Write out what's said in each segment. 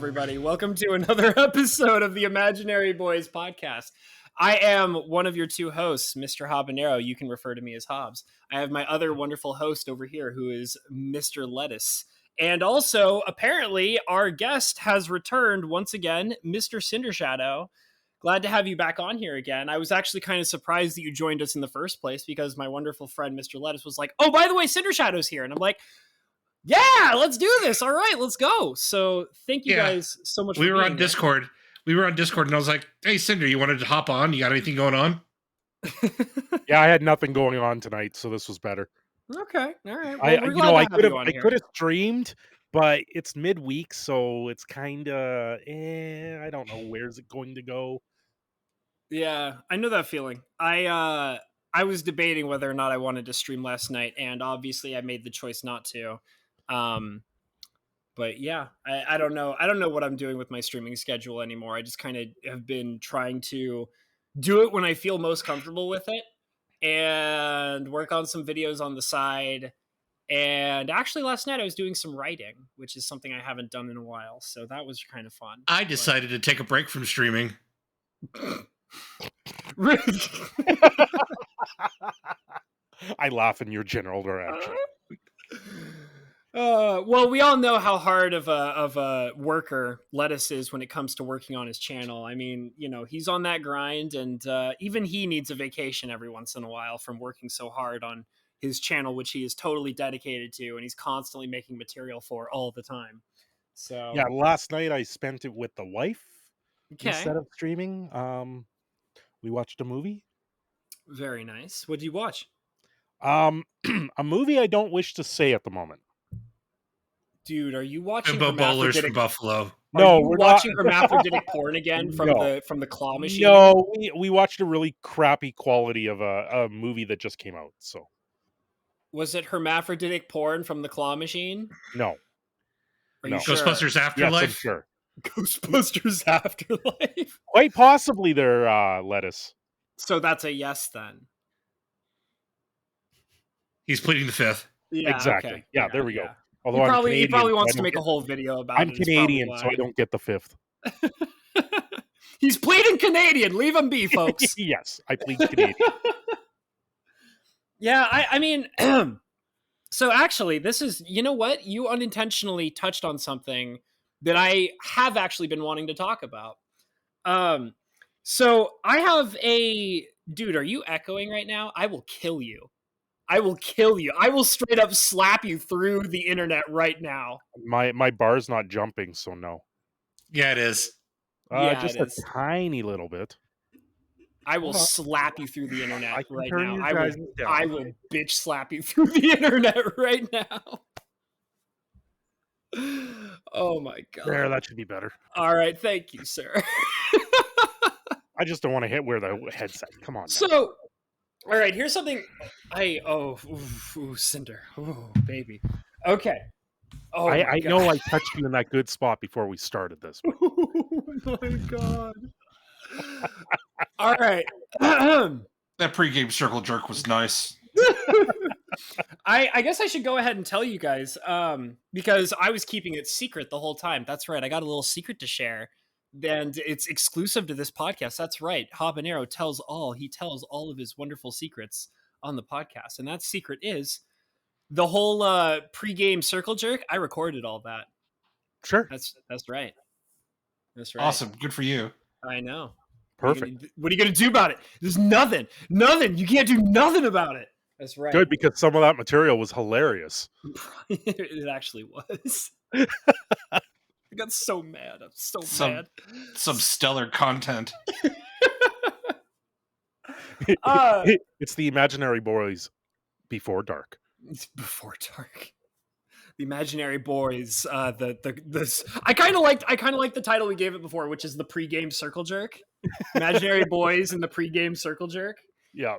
everybody. Welcome to another episode of the Imaginary Boys podcast. I am one of your two hosts, Mr. Habanero. You can refer to me as Hobbs. I have my other wonderful host over here, who is Mr. Lettuce. And also, apparently, our guest has returned once again, Mr. Cindershadow. Glad to have you back on here again. I was actually kind of surprised that you joined us in the first place because my wonderful friend, Mr. Lettuce, was like, oh, by the way, Cindershadow's here. And I'm like, yeah, let's do this. All right, let's go. So thank you guys so much. We were on Discord. We were on Discord, and I was like, hey, Cinder, you wanted to hop on? You got anything going on? Yeah, I had nothing going on tonight, so this was better. Okay, all right. Well, I could have streamed, but it's midweek, so it's kind of, I don't know, where's it going to go? Yeah, I know that feeling. I was debating whether or not I wanted to stream last night, and obviously I made the choice not to. But yeah, I don't know. I don't know what I'm doing with my streaming schedule anymore. I just kind of have been trying to do it when I feel most comfortable with it and work on some videos on the side. And actually last night I was doing some writing, which is something I haven't done in a while. So that was kind of fun. I decided to take a break from streaming. I laugh in your general direction. Well, we all know how hard of a worker Lettuce is when it comes to working on his channel. I mean, you know, he's on that grind, and even he needs a vacation every once in a while from working so hard on his channel, which he is totally dedicated to, and he's constantly making material for all the time. So yeah, last night I spent it with the wife instead of streaming. We watched a movie. Very nice. What did you watch? A movie I don't wish to say at the moment. Dude, are you watching Bimbo Bowlers from Buffalo? No, we're watching hermaphroditic porn again from the claw machine. No, we watched a really crappy quality of a movie that just came out. So, was it hermaphroditic porn from the claw machine? No. Are you sure? Ghostbusters Afterlife? Yes, I'm sure. Ghostbusters Afterlife. Quite possibly they're Lettuce. So that's a yes then. He's pleading the fifth. Yeah, exactly. Okay. Yeah, there we go. Although he probably wants to make a whole video about it. I'm Canadian, so I don't get the fifth. He's pleading Canadian. Leave him be, folks. Yes, I plead Canadian. Yeah, I mean, so actually, this is, you know what? You unintentionally touched on something that I have actually been wanting to talk about. So I have dude, are you echoing right now? I will kill you. I will kill you. I will straight up slap you through the internet right now. My bar's not jumping, so no. Yeah, it is. Just a tiny little bit. I will slap you through the internet right now. I will bitch slap you through the internet right now. Oh my god. There, that should be better. All right, thank you, sir. I just don't want to wear the headset. Come on. So, all right, here's something. Cinder. Oh, baby. Okay. Oh, I know I touched you in that good spot before we started this. Oh my god. All right. That pregame circle jerk was nice. I guess I should go ahead and tell you guys, because I was keeping it secret the whole time. That's right. I got a little secret to share. And it's exclusive to this podcast. That's right. Habanero tells all. He tells all of his wonderful secrets on the podcast. And that secret is the whole pregame circle jerk. I recorded all that. Sure. That's right. That's right. Awesome. Good for you. I know. Perfect. What are you going to do about it? There's nothing. Nothing. You can't do nothing about it. That's right. Good, because some of that material was hilarious. It actually was. I got so mad. I'm so mad. Some stellar content. It's the Imaginary Boys Before Dark. It's Before Dark. The Imaginary Boys. This. I kind of liked the title we gave it before, which is the pregame circle jerk. Imaginary Boys and the pregame circle jerk. Yeah.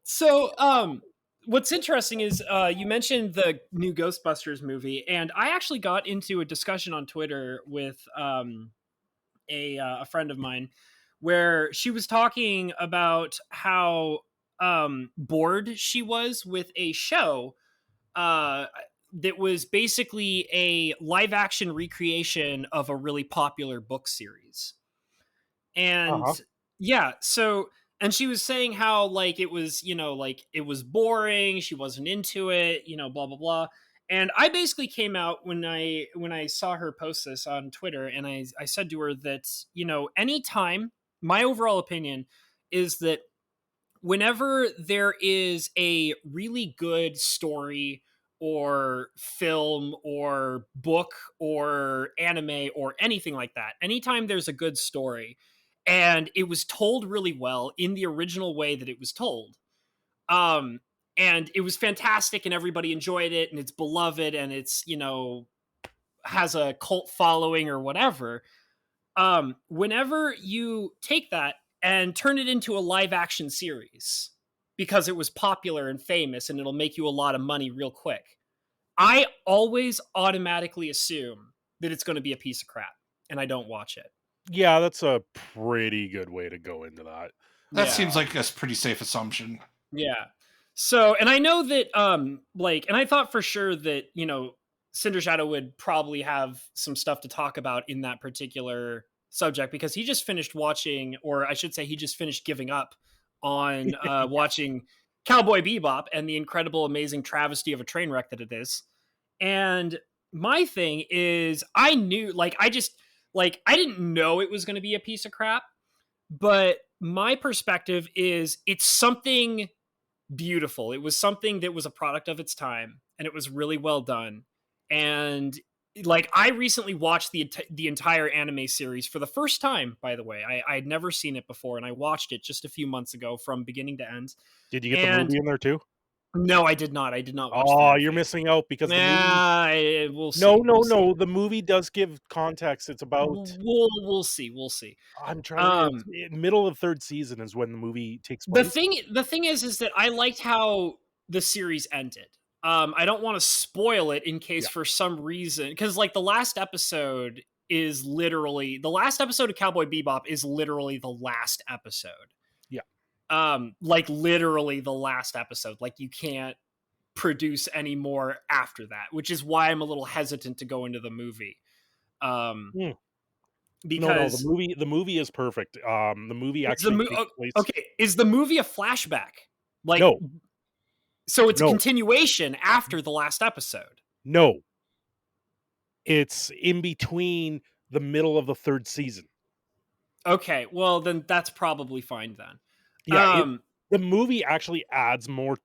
So, what's interesting is you mentioned the new Ghostbusters movie, and I actually got into a discussion on Twitter with a friend of mine where she was talking about how bored she was with a show. that was basically a live action recreation of a really popular book series. And Uh-huh. yeah, so and she was saying how like it was, like it was boring, she wasn't into it, blah blah blah. And I basically came out when I saw her post this on Twitter, and I said to her that, anytime, my overall opinion is that whenever there is a really good story or film or book or anime or anything like that, anytime there's a good story and it was told really well in the original way that it was told, um and it was fantastic and everybody enjoyed it and it's beloved and it's, has a cult following or whatever, whenever you take that and turn it into a live action series because it was popular and famous and it'll make you a lot of money real quick, I always automatically assume that it's going to be a piece of crap and I don't watch it. Yeah, that's a pretty good way to go into that. That Yeah. seems like a pretty safe assumption. Yeah. So, and I know that, and I thought for sure that, Cindershadow would probably have some stuff to talk about in that particular subject because he just finished watching, or I should say, he just finished giving up on watching Cowboy Bebop and the incredible, amazing travesty of a train wreck that it is. And my thing is, I knew, I didn't know it was going to be a piece of crap, but my perspective is it's something beautiful. It was something that was a product of its time and it was really well done. And I recently watched the entire anime series for the first time, by the way. I had never seen it before and I watched it just a few months ago from beginning to end. Did you get the movie in there too? No, I did not. I did not watch Oh, you're missing out because the movie... we'll see. No, no. The movie does give context. It's about... We'll see. We'll see. I'm trying to... middle of third season is when the movie takes place. The thing is that I liked how the series ended. I don't want to spoil it in case for some reason, because the last episode is literally the last episode of Cowboy Bebop is literally the last episode. Literally the last episode. You can't produce any more after that, which is why I'm a little hesitant to go into the movie. Because the movie is perfect. The movie actually takes place... Okay, is the movie a flashback? No. So it's a continuation after the last episode? No. It's in between the middle of the third season. Okay, well then that's probably fine then. Yeah, the movie actually adds more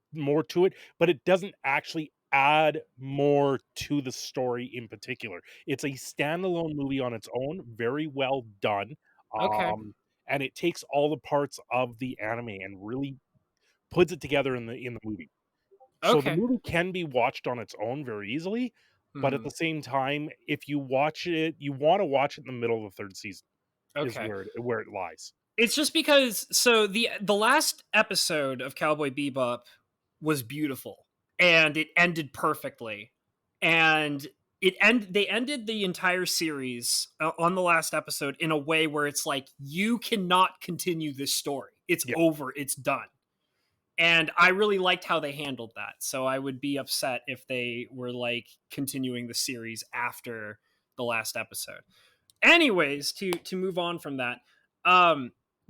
to it, but it doesn't actually add more to the story in particular. It's a standalone movie on its own, very well done. Okay. And it takes all the parts of the anime and really puts it together in the movie. So the movie can be watched on its own very easily, but at the same time, if you watch it, you want to watch it in the middle of the third season. Is where it lies. It's just because the last episode of Cowboy Bebop was beautiful and it ended perfectly, and they ended the entire series on the last episode in a way where it's you cannot continue this story. It's over. It's done. And I really liked how they handled that. So I would be upset if they were continuing the series after the last episode. Anyways, to move on from that,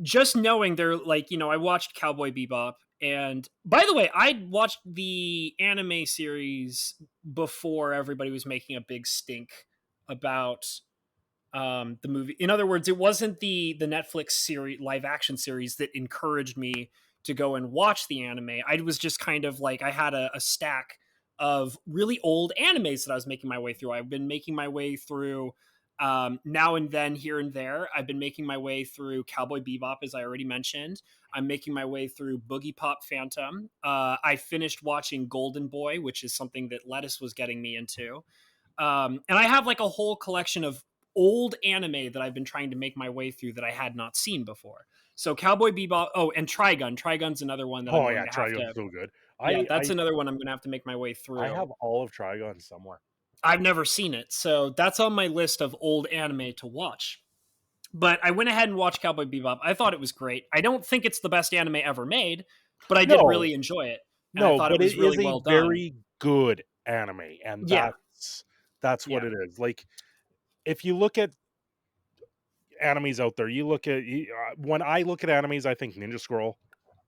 just knowing they're I watched Cowboy Bebop, and by the way, I watched the anime series before everybody was making a big stink about the movie. In other words, it wasn't the Netflix series live action series that encouraged me to go and watch the anime. I was just kind of I had a stack of really old animes that I was making my way through. I've been making my way through now and then, here and there. I've been making my way through Cowboy Bebop, as I already mentioned. I'm making my way through Boogie Pop Phantom. I finished watching Golden Boy, which is something that Lettuce was getting me into. And I have a whole collection of old anime that I've been trying to make my way through that I had not seen before. So Cowboy Bebop, and Trigun. Trigun's another one that I'm going to have to... so good. That's another one I'm going to have to make my way through. I have all of Trigun somewhere. I've never seen it, so that's on my list of old anime to watch. But I went ahead and watched Cowboy Bebop. I thought it was great. I don't think it's the best anime ever made, but I did really enjoy it. And I thought it was really well done. Very good anime, and Yeah. that's what Yeah. it is. Like, if you look at animes out there, you look at when I look at animes, I think Ninja Scroll,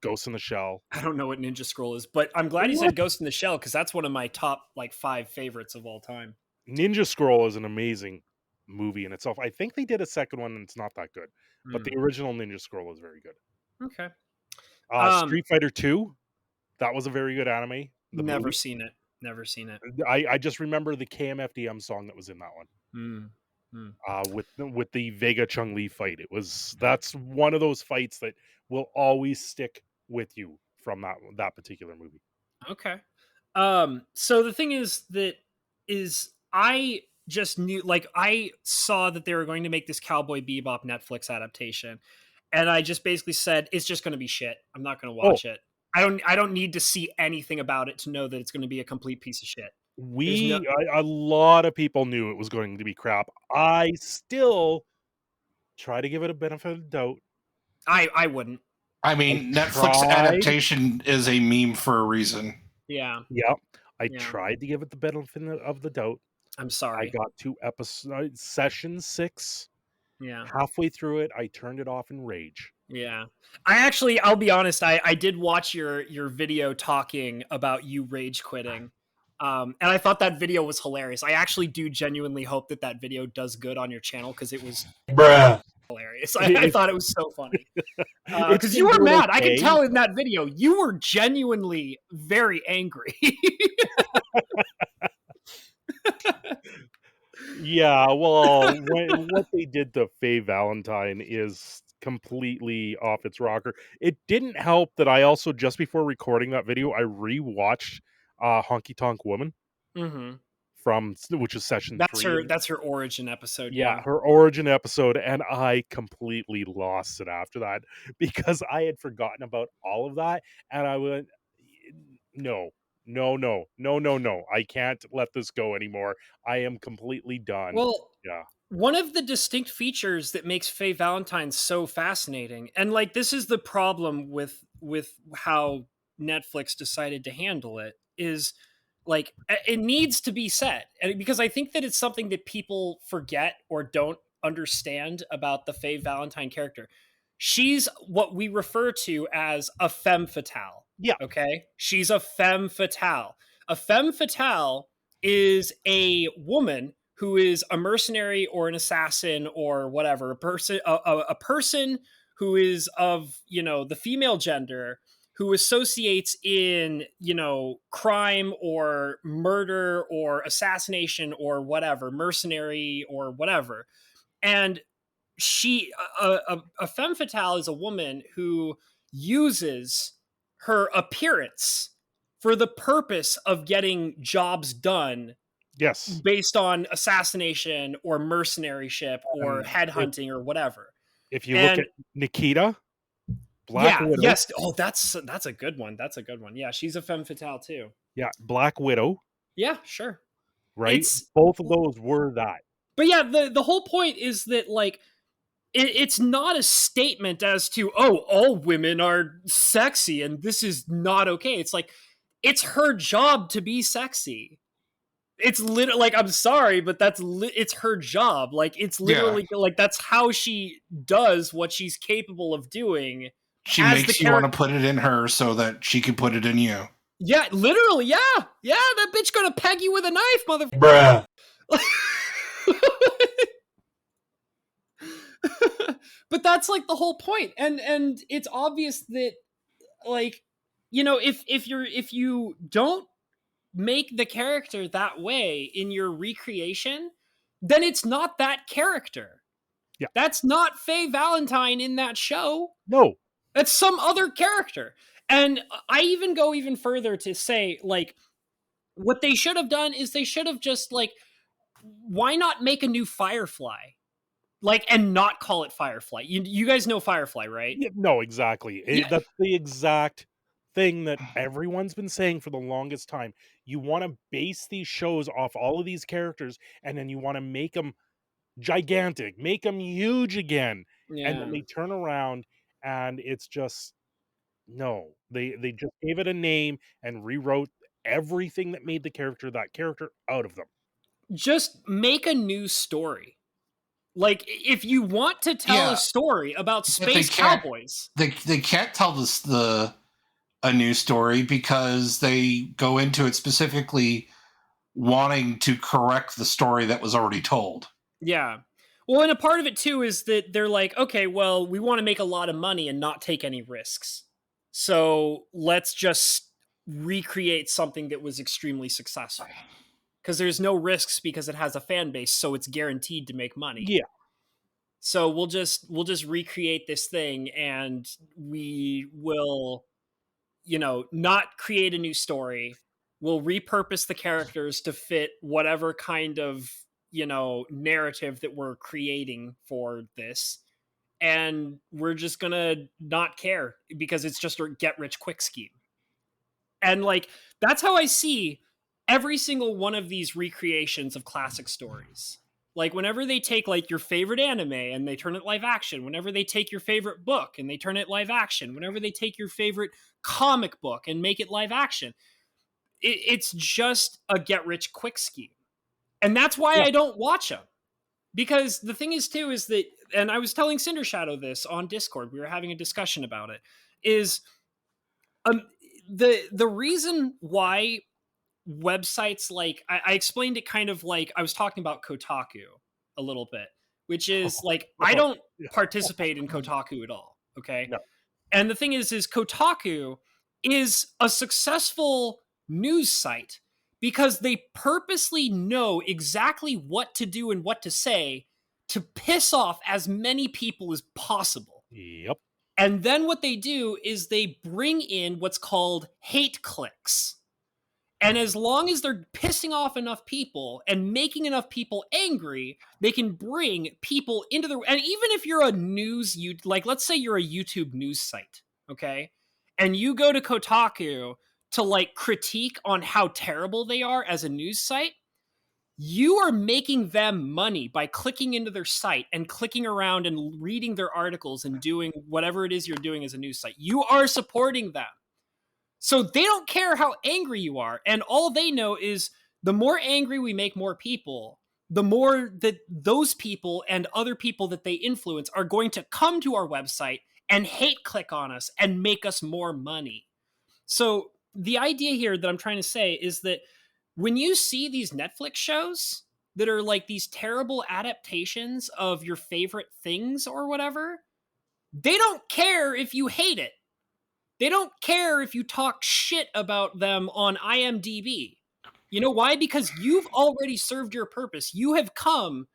Ghost in the Shell. I don't know what Ninja Scroll is, but I'm glad you What? said Ghost in the Shell because that's one of my top like 5 favorites of all time. Ninja Scroll is an amazing movie in itself. I think they did a second one and it's not that good, but the original Ninja Scroll is very good. Okay. Street Fighter 2, that was a very good anime. The Never movie. seen it. Never seen it. I just remember the KMFDM song that was in that one. With the Vega Chun-Li fight. That's one of those fights that will always stick with you from that particular movie. Okay. So the thing is I just knew, like, I saw that they were going to make this Cowboy Bebop Netflix adaptation, and I just basically said it's just going to be shit. I'm not going to watch it. I don't need to see anything about it to know that it's going to be a complete piece of shit. A lot of people knew it was going to be crap. I still try to give it a benefit of the doubt. I wouldn't. I mean, Netflix adaptation is a meme for a reason. Yeah. Yeah. I tried to give it the benefit of the doubt. I'm sorry. I got to session 6. Yeah. Halfway through it, I turned it off in rage. Yeah. I'll be honest, I did watch your video talking about you rage quitting. And I thought that video was hilarious. I actually do genuinely hope that video does good on your channel because it was hilarious. I thought it was so funny. Because you were mad. I could tell in that video you were genuinely very angry. Yeah, well, what they did to Faye Valentine is completely off its rocker. It didn't help that I also, just before recording that video, I rewatched Honky Tonk Woman. Which is session 3. That's her origin episode. Yeah, her origin episode, and I completely lost it after that because I had forgotten about all of that, and I went, no. I can't let this go anymore. I am completely done. Well, yeah. One of the distinct features that makes Faye Valentine so fascinating, and like this is the problem with how Netflix decided to handle it, is like it needs to be said, and because I think that it's something that people forget or don't understand about the Faye Valentine character. She's what we refer to as a femme fatale. Yeah. Okay. She's a femme fatale. A femme fatale is a woman who is a mercenary or an assassin or whatever, a person who is of, the female gender, who associates in, crime or murder or assassination or whatever, mercenary or whatever. And a femme fatale is a woman who uses her appearance for the purpose of getting jobs done. Yes. Based on assassination or mercenaryship or headhunting or whatever. If you look at Nikita, Black Widow. Yes. Oh, that's a good one. That's a good one. Yeah, she's a femme fatale too. Yeah, Black Widow. Yeah, sure. Right? Both of those were that. But yeah, the whole point is that, like, it's not a statement as to, oh, all women are sexy and this is not okay. It's like, it's her job to be sexy. It's literally, like, I'm sorry, but it's her job. Like, it's literally like that's how she does what she's capable of doing. She makes you want to put it in her so that she can put it in you. Yeah, literally. Yeah, that bitch gonna peg you with a knife, bruh. But that's like the whole point, and it's obvious that, like, if you don't make the character that way in your recreation, then it's not that character. Yeah, that's not Faye Valentine in that show. No, that's some other character. And I even go even further to say, like, what they should have done is they should have just, like, why not make a new Firefly? Like, and not call it Firefly. You guys know Firefly, right? Yeah, no, exactly. That's the exact thing that everyone's been saying for the longest time. You want to base these shows off all of these characters, and then you want to make them gigantic, make them huge again. Yeah. And then they turn around, and it's just, no. They just gave it a name and rewrote everything that made the character that character out of them. Just make a new story. Like, if you want to tell a story about space cowboys, they can't tell this a new story because they go into it specifically wanting to correct the story that was already told. Yeah. Well, and a part of it too is that they're like, okay, well, we want to make a lot of money and not take any risks. So let's just recreate something that was extremely successful. Because there's no risks because it has a fan base, so it's guaranteed to make money. Yeah. So we'll just recreate this thing, and we will, not create a new story. We'll repurpose the characters to fit whatever kind of, narrative that we're creating for this. And we're just gonna not care because it's just a get rich quick scheme. And like, that's how I see every single one of these recreations of classic stories. Like, whenever they take like your favorite anime and they turn it live action, whenever they take your favorite book and they turn it live action, whenever they take your favorite comic book and make it live action, it's just a get rich quick scheme. And that's why I don't watch them. Because the thing is too is that, and I was telling Cindershadow this on Discord, we were having a discussion about it, is the reason why websites like I explained it kind of like I was talking about Kotaku a little bit, which is like I don't participate in Kotaku at all. Okay. No. And the thing is Kotaku is a successful news site because they purposely know exactly what to do and what to say to piss off as many people as possible. Yep. And then what they do is they bring in what's called hate clicks. And as long as they're pissing off enough people and making enough people angry, they can bring people into the... And even if you're a news... Like, let's say you're a YouTube news site, okay? And you go to Kotaku to, like, critique on how terrible they are as a news site, you are making them money by clicking into their site and clicking around and reading their articles and doing whatever it is you're doing as a news site. You are supporting them. So they don't care how angry you are. And all they know is the more angry we make more people, the more that those people and other people that they influence are going to come to our website and hate click on us and make us more money. So the idea here that I'm trying to say is that when you see these Netflix shows that are like these terrible adaptations of your favorite things or whatever, they don't care if you hate it. They don't care if you talk shit about them on IMDb. You know why? Because you've already served your purpose. You have come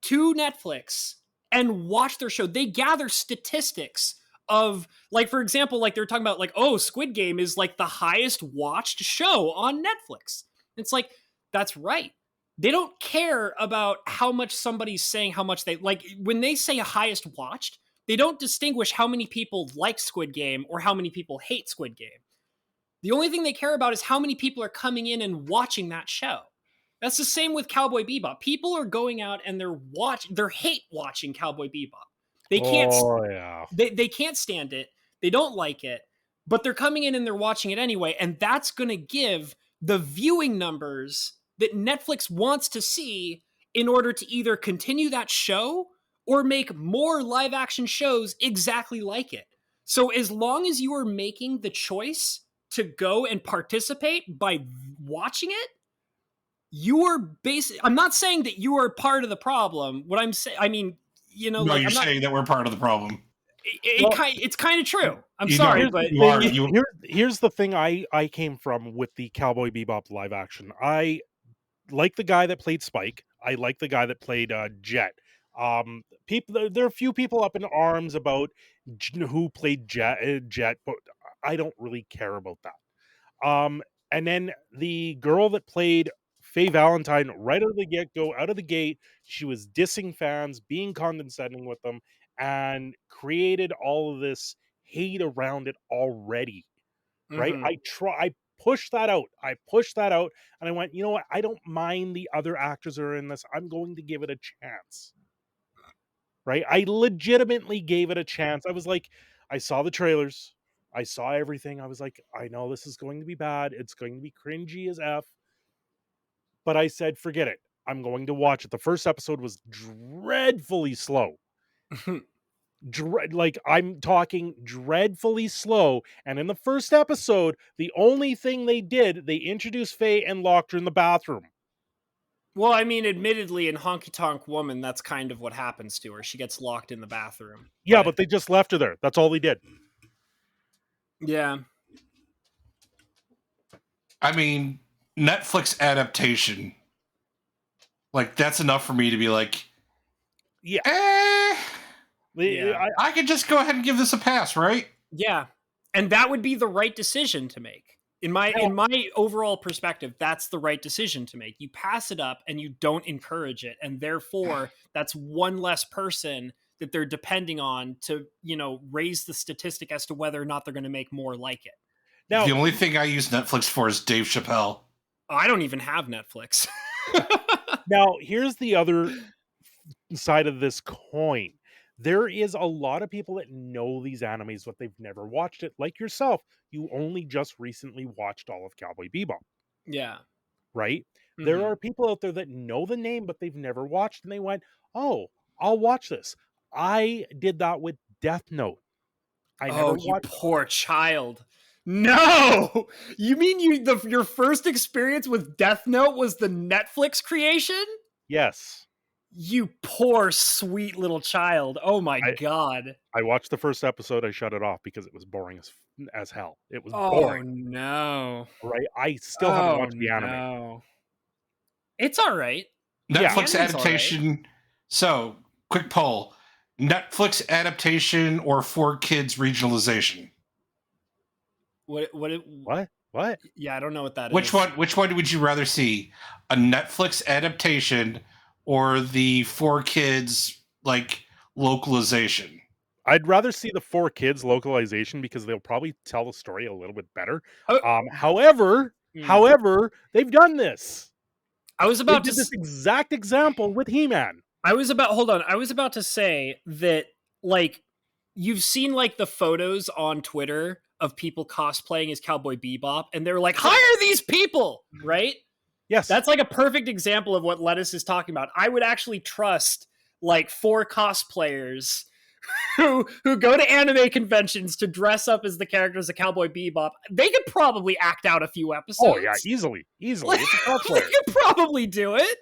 to Netflix and watched their show. They gather statistics of, like, for example, like they're talking about, like, oh, Squid Game is like the highest watched show on Netflix. It's like, that's right. They don't care about how much somebody's saying how much they like. When they say highest watched, they don't distinguish how many people like Squid Game or how many people hate Squid Game. The only thing they care about is how many people are coming in and watching that show. That's the same with Cowboy Bebop. People are going out and they're hate watching Cowboy Bebop. They can't they can't stand it. They don't like it, but they're coming in and they're watching it anyway, and that's going to give the viewing numbers that Netflix wants to see in order to either continue that show or make more live action shows exactly like it. So as long as you are making the choice to go and participate by watching it, you are I'm not saying that you are part of the problem. What I'm saying, I mean, No, like, you're saying that we're part of the problem. It's kind of true. I'm sorry, but here's the thing I came from with the Cowboy Bebop live action. I like the guy that played Spike. I like the guy that played Jet. There are a few people up in arms about who played Jet, but I don't really care about that. And then the girl that played Faye Valentine, right out of the get-go, out of the gate, she was dissing fans, being condescending with them, and created all of this hate around it already. Right? I pushed that out. And I went, you know what? I don't mind the other actors that are in this. I'm going to give it a chance. Right? I legitimately gave it a chance. I was like, I saw the trailers. I saw everything. I was like, I know this is going to be bad. It's going to be cringy as F. But I said, forget it. I'm going to watch it. The first episode was dreadfully slow. Like, I'm talking dreadfully slow. And in the first episode, the only thing they did, they introduced Faye and locked her in the bathroom. Well, I mean, admittedly, in Honky Tonk Woman, that's kind of what happens to her. She gets locked in the bathroom. Yeah, but they just left her there. That's all they did. Yeah. I mean, Netflix adaptation, like, that's enough for me to be like, yeah. I could just go ahead and give this a pass, right? Yeah. And that would be the right decision to make. In my overall perspective, that's the right decision to make. You pass it up and you don't encourage it. And therefore, that's one less person that they're depending on to, raise the statistic as to whether or not they're going to make more like it. Now, the only thing I use Netflix for is Dave Chappelle. I don't even have Netflix. Now, here's the other side of this coin. There is a lot of people that know these animes, but they've never watched it. Like yourself, you only just recently watched all of Cowboy Bebop. Yeah. Right? Mm-hmm. There are people out there that know the name, but they've never watched, and they went, oh, I'll watch this. I did that with Death Note. You poor child. No! You mean your first experience with Death Note was the Netflix creation? Yes. You poor, sweet little child. Oh my God. I watched the first episode. I shut it off because it was boring as hell. It was boring. Oh, no. Right? I still haven't watched the anime. No. It's all right. Netflix adaptation. Right. So, quick poll. Netflix adaptation or 4Kids regionalization? What? Yeah, I don't know what that is. Which one would you rather see? A Netflix adaptation or the 4Kids localization? I'd rather see the 4Kids localization because they'll probably tell the story a little bit better. However, they've done this. I was about to did this exact example with He-Man. I was about to say that, you've seen the photos on Twitter of people cosplaying as Cowboy Bebop, and they're like, hire these people, right? Yes. That's a perfect example of what Lettuce is talking about. I would actually trust 4 cosplayers who go to anime conventions to dress up as the characters of Cowboy Bebop. They could probably act out a few episodes. Oh yeah, easily. It's a cosplayer. They could probably do it.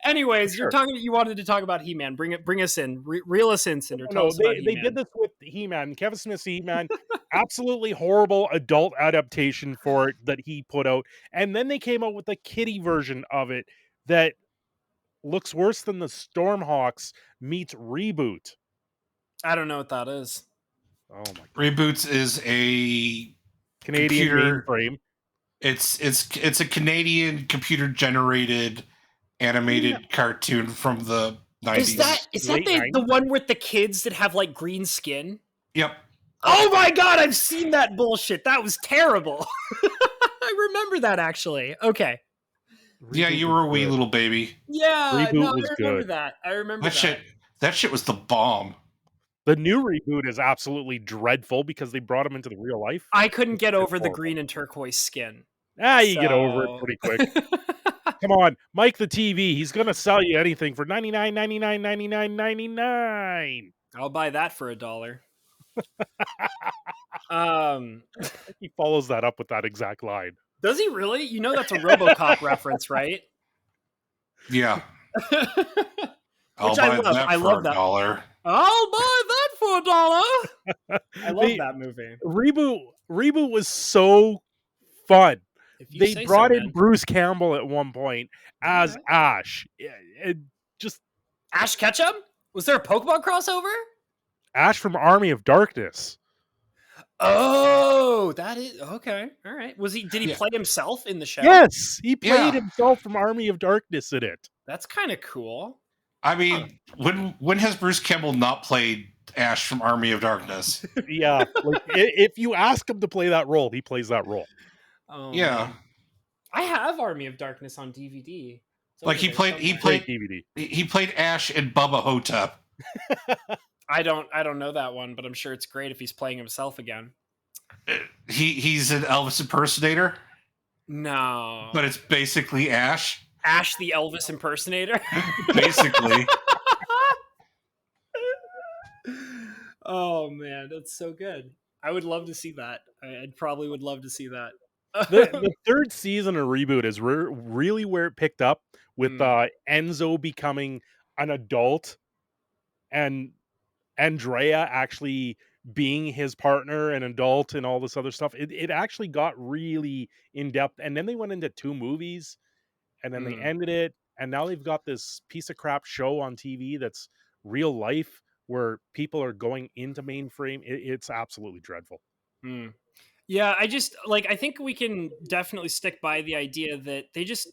Anyways, sure. You wanted to talk about He-Man. Bring us in. Reel us in, Cinder. No, they did this with He-Man. Kevin Smith's He-Man. Absolutely horrible adult adaptation for it that he put out. And then they came out with a kiddie version of it that looks worse than the Stormhawks meets Reboot. I don't know what that is. Oh my God. Reboots is a Canadian mainframe. It's a Canadian computer generated animated cartoon from the 90s. Is that the one with the kids that have green skin? Yep. Oh my God, I've seen that bullshit. That was terrible. I remember that actually. Okay. Yeah, you were a wee little baby. Yeah, I remember that. I remember that. That shit was the bomb. The new Reboot is absolutely dreadful because they brought him into the real life. I couldn't get over the green and turquoise skin. You get over it pretty quick. Come on, Mike the TV. He's going to sell you anything for $99.99. I'll buy that for $1. He follows that up with that exact line. Does he really? That's a RoboCop reference, right? Yeah. Which I love. I love that. $1. I'll buy that for $1. I love that movie. Reboot was so fun. They brought in Bruce Campbell at one point as Ash. Just Ash Ketchum? Was there a Pokemon crossover? Ash from Army of Darkness. Oh, that is okay. All right. Did he play himself in the show? Yes, he played himself from Army of Darkness in it. That's kind of cool. I mean, when has Bruce Campbell not played Ash from Army of Darkness? Yeah, if you ask him to play that role, he plays that role. Oh, yeah, man. I have Army of Darkness on DVD. He played DVD. He played Ash and Bubba Hotep. I don't know that one, but I'm sure it's great if he's playing himself again. He's an Elvis impersonator. No. But it's basically Ash. Ash the Elvis impersonator? Basically. Oh, man, that's so good. I would love to see that. I probably would love to see that. The third season of Reboot is really where it picked up with Enzo becoming an adult and Andrea actually being his partner and adult and all this other stuff. It actually got really in depth, and then they went into 2 movies, and then they ended it, and now they've got this piece of crap show on TV that's real life where people are going into mainframe. It's absolutely dreadful. Yeah, I think we can definitely stick by the idea that they just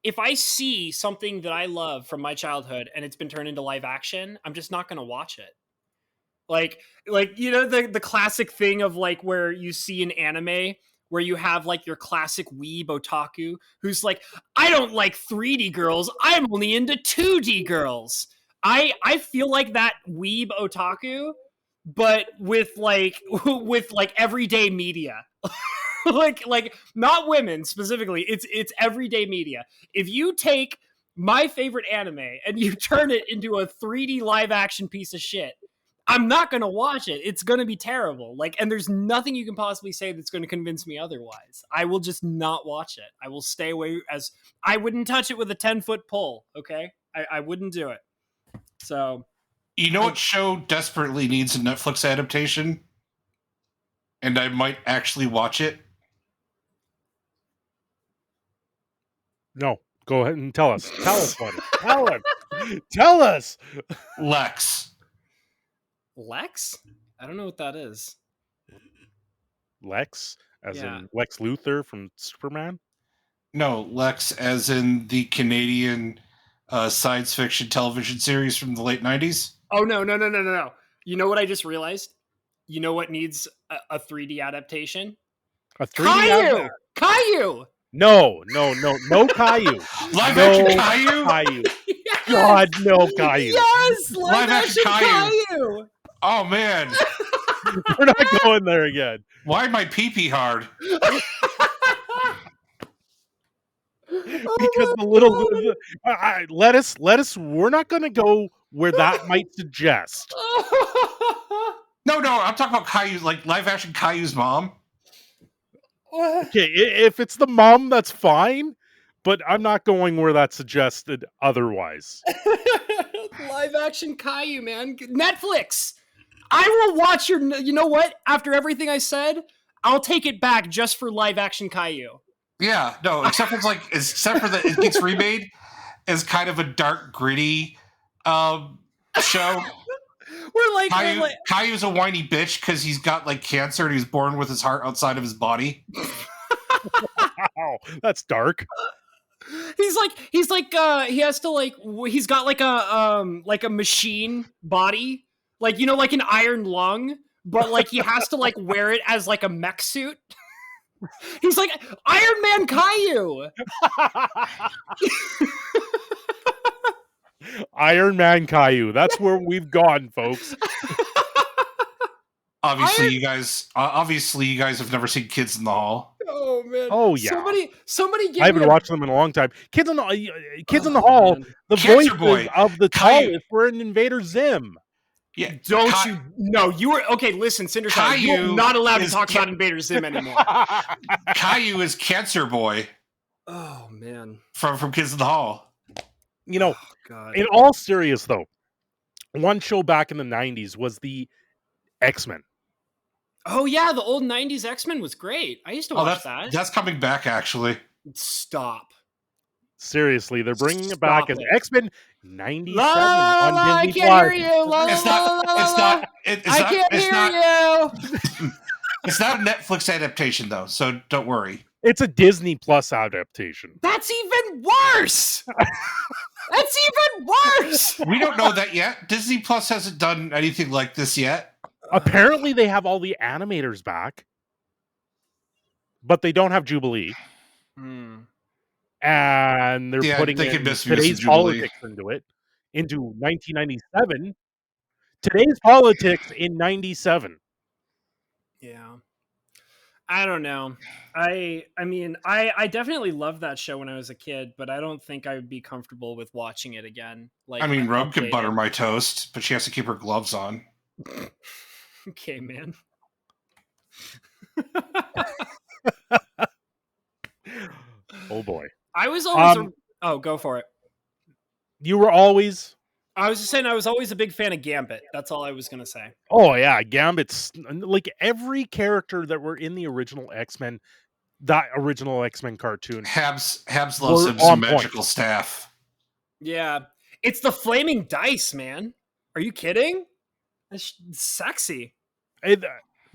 if I see something that I love from my childhood and it's been turned into live action, I'm just not going to watch it. Like the classic thing of where you see an anime where you have your classic weeb otaku who's like, I don't like 3D girls, I'm only into 2D girls. I feel like that weeb otaku, but with everyday media. like not women specifically, it's everyday media. If you take my favorite anime and you turn it into a 3D live action piece of shit, I'm not going to watch it. It's going to be terrible. And there's nothing you can possibly say that's going to convince me otherwise. I will just not watch it. I will stay away. I wouldn't touch it with a 10-foot pole. Okay. I wouldn't do it. So, you know what show desperately needs a Netflix adaptation? And I might actually watch it. No, go ahead and tell us. Tell us, buddy. Tell us. Lex. Lex? I don't know what that is. Lex, as in Lex Luthor from Superman? No, Lex as in the Canadian science fiction television series from the late 90s. Oh, no. You know what I just realized? You know what needs a 3D adaptation? A 3D Caillou! No, Caillou. Live action Caillou? Caillou. Yes! God, no Caillou. Yes! Live action Caillou! Oh, man. We're not going there again. Why am my pee-pee hard? Because the little lettuce, we're not going to go where that might suggest. No, I'm talking about Caillou, like live action Caillou's mom. Okay, if it's the mom, that's fine, but I'm not going where that suggested otherwise. Live action Caillou, man. Netflix! I will watch your... You know what? After everything I said, I'll take it back just for live action Caillou. Yeah, no, except for that it gets remade as kind of a dark, gritty show. Caillou's a whiny bitch because he's got cancer and he's born with his heart outside of his body. Wow, that's dark. He's he has to he's got a machine body, an iron lung, but he has to wear it as a mech suit. He's like Iron Man Caillou. Iron Man Caillou. That's where we've gone, folks. Obviously, you guys have never seen Kids in the Hall. Oh man! Oh yeah. Somebody. I haven't watched them in a long time. Kids in the Hall. Man. The Cancer voices boy. of the tallest were in Invader Zim. Yeah. No, you were okay. Listen, Cindershadow, you're not allowed to talk about Invader Zim anymore. Caillou is Cancer Boy. Oh man. From Kids in the Hall. You know, in all serious though, one show back in the 90s was the XMen. Oh yeah, the old 90s X-Men was great. I used to watch that. That's coming back, actually. Stop. Seriously, they're bringing it back as X-Men 97 on Disney+. I can't hear you. It's not. I can't hear you. It's not a Netflix adaptation, though, so don't worry. It's a Disney Plus adaptation. That's even worse. That's even worse. We don't know that yet. Disney Plus hasn't done anything like this yet. Apparently, they have all the animators back, but they don't have Jubilee. And they're putting today's politics into it. into 1997. Today's politics in 97. Yeah. I don't know. I mean, I definitely loved that show when I was a kid, but I don't think I would be comfortable with watching it again. Like, I mean, Rogue can butter updated. my toast, but she has to keep her gloves on. Okay, man. Oh boy. I was always go for it. You were always... I was just saying I was always a big fan of Gambit. That's all I was going to say. Oh yeah, Gambit's like every character that were in the original X-Men, that original X-Men cartoon. Habs loves him some magical staff. Yeah. It's the flaming dice, man. Are you kidding? It's sexy.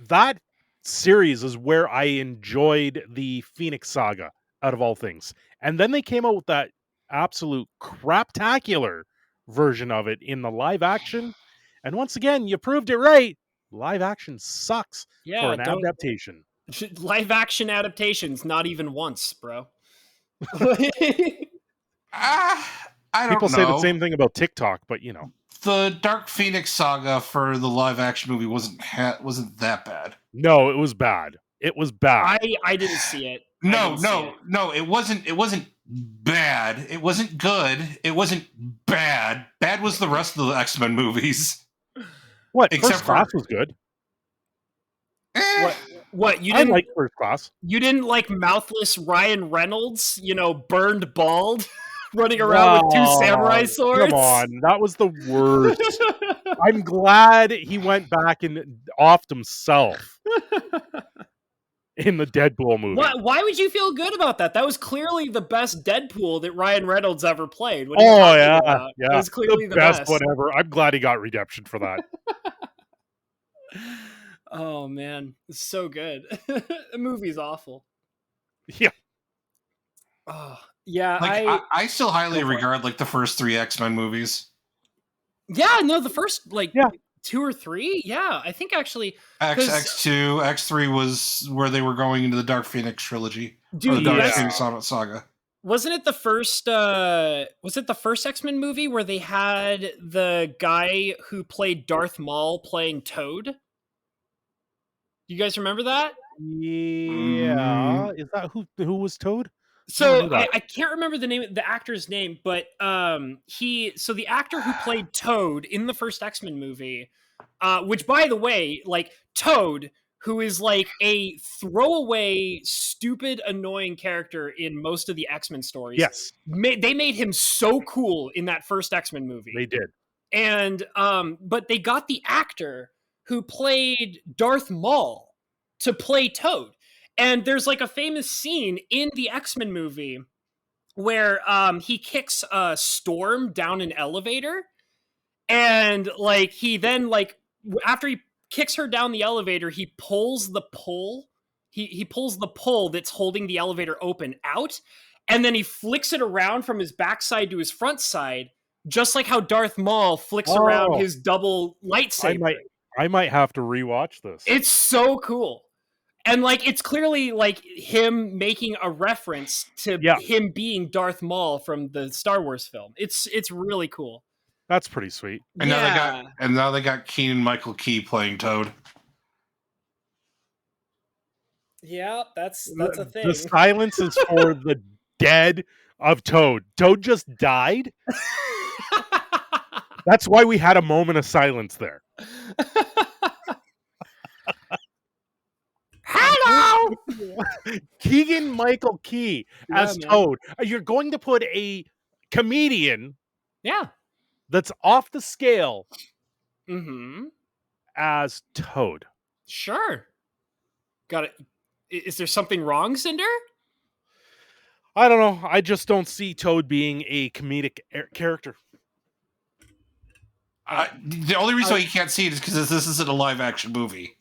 That series is where I enjoyed the Phoenix Saga out of all things. And then they came out with that absolute craptacular version of it in the live action. And once again, you proved it right. Live action sucks for an adaptation. Live action adaptations, not even once, bro. I don't know. People say the same thing about TikTok, but you know. The Dark Phoenix Saga for the live action movie wasn't that bad. No, it was bad. It was bad. I didn't see it. No, it wasn't. It wasn't bad. It wasn't good. It wasn't bad. Bad was the rest of the X-Men movies. What? Except First Class was good. What? You didn't like First Class? You didn't like mouthless Ryan Reynolds? Burned bald, running around with two samurai swords. Come on, that was the worst. I'm glad he went back and offed himself in the Deadpool movie. Why would you feel good about that? That was clearly the best Deadpool that Ryan Reynolds ever played. What yeah. It was clearly the best. Whatever. I'm glad he got redemption for that. Oh man, it's so good. The movie's awful. Yeah. Oh yeah. Like, I still highly regard like the first 3 X-Men movies. Yeah, no, the first 2 or 3. Yeah, I think actually X2, X3 was where they were going into the Dark Phoenix trilogy. Dude, or the Dark Phoenix Saga. Wasn't it the first? Was it the first X-Men movie where they had the guy who played Darth Maul playing Toad? You guys remember that? Yeah. Is that who was Toad? So I can't remember the actor's name, but the actor who played Toad in the first X-Men movie, which by the way, like Toad, who is like a throwaway, stupid, annoying character in most of the X-Men stories. Yes. They made him so cool in that first X-Men movie. They did. And but they got the actor who played Darth Maul to play Toad. And there's like a famous scene in the X-Men movie where he kicks Storm down an elevator. And like he then like after he kicks her down the elevator, he pulls the pull. He pulls the pull that's holding the elevator open out. And then he flicks it around from his backside to his front side, just like how Darth Maul flicks around his double lightsaber. I might have to rewatch this. It's so cool. And like it's clearly like him making a reference to him being Darth Maul from the Star Wars film. It's really cool. That's pretty sweet. And now they got Keegan-Michael Key playing Toad. Yeah, that's a thing. The silence is for the dead of Toad. Toad just died. That's why we had a moment of silence there. Hello! Keegan-Michael Key as Toad. You're going to put a comedian that's off the scale as Toad. Sure. Got it. Is there something wrong, Cinder? I don't know. I just don't see Toad being a comedic character. The only reason why you can't see it is because this isn't a live-action movie.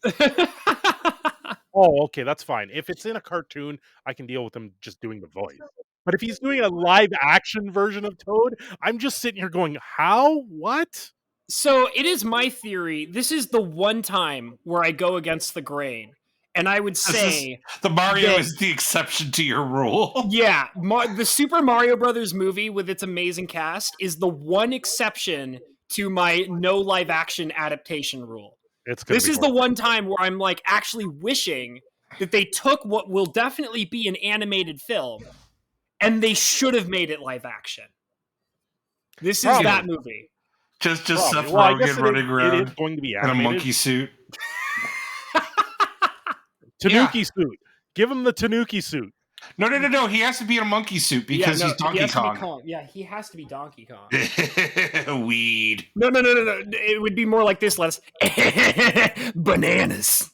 Oh, okay, that's fine. If it's in a cartoon, I can deal with him just doing the voice. But if he's doing a live-action version of Toad, I'm just sitting here going, how? What? So it is my theory. This is the one time where I go against the grain. And I would say the Mario is the exception to your rule. Yeah, the Super Mario Brothers movie with its amazing cast is the one exception to my no live action adaptation rule. This is the one time where I'm like actually wishing that they took what will definitely be an animated film and they should have made it live action. This is that movie. Just Seth Rogen running around it is going to be in a monkey suit. Tanuki suit. Give him the Tanuki suit. No. He has to be in a monkey suit because he's Donkey Kong. Yeah, he has to be Donkey Kong. Weed. No. It would be more like this, Les. Bananas.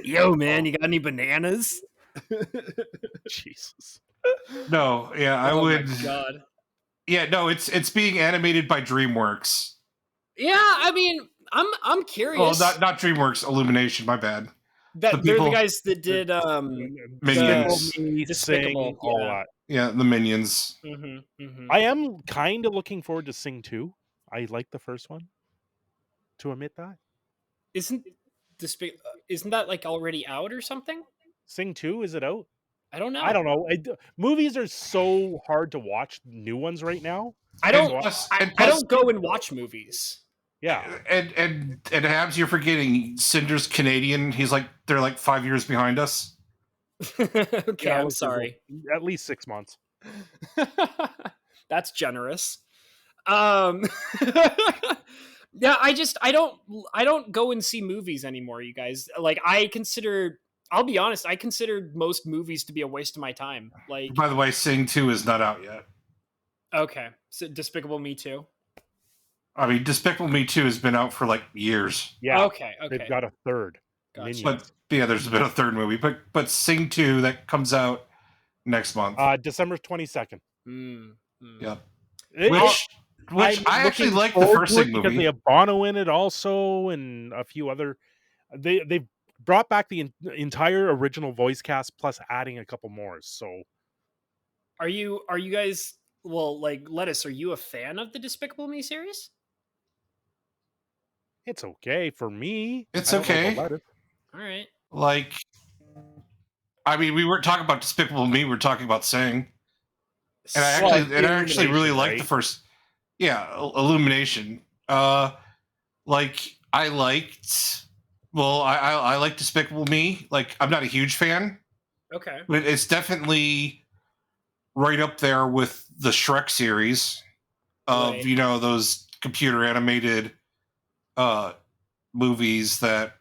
Yo, man, you got any bananas? Jesus. No, yeah, I would. My God. Yeah, no, it's being animated by DreamWorks. Yeah, I mean, I'm curious. Well, not DreamWorks, Illumination. My bad. They're the guys that did Minions, Despicable, all that. Yeah, the Minions. I am kind of looking forward to Sing 2. I like the first one. To admit that, isn't that like already out or something? Sing 2, is it out? I don't know. Movies are so hard to watch. New ones right now. I don't go and watch movies. Yeah, and Habs, you're forgetting Cinder's Canadian. They're like 5 years behind us. Okay, I'm sorry. At least 6 months. That's generous. Yeah, I don't go and see movies anymore, you guys. Like, I'll be honest, I consider most movies to be a waste of my time. Like, by the way, Sing 2 is not out yet. Okay. So Despicable Me 2? I mean, Despicable Me 2 has been out for like years. Yeah. Okay. They've got a third. Gotcha. But yeah, there's been a third movie. But Sing 2 that comes out next month. December 22nd. Yep. Which I actually like the first Sing movie. Because they have Bono in it also, and a few other. They've brought back the entire original voice cast plus adding a couple more. So, are you guys? Well, like, Lettuce, are you a fan of the Despicable Me series? It's okay for me. It's okay. All right. Like, I mean, we weren't talking about Despicable Me. We're talking about Sing. And I actually really like the first. Yeah, Illumination. Like, I liked. Well, I like Despicable Me. Like, I'm not a huge fan. Okay. But it's definitely right up there with the Shrek series of, those computer animated movies that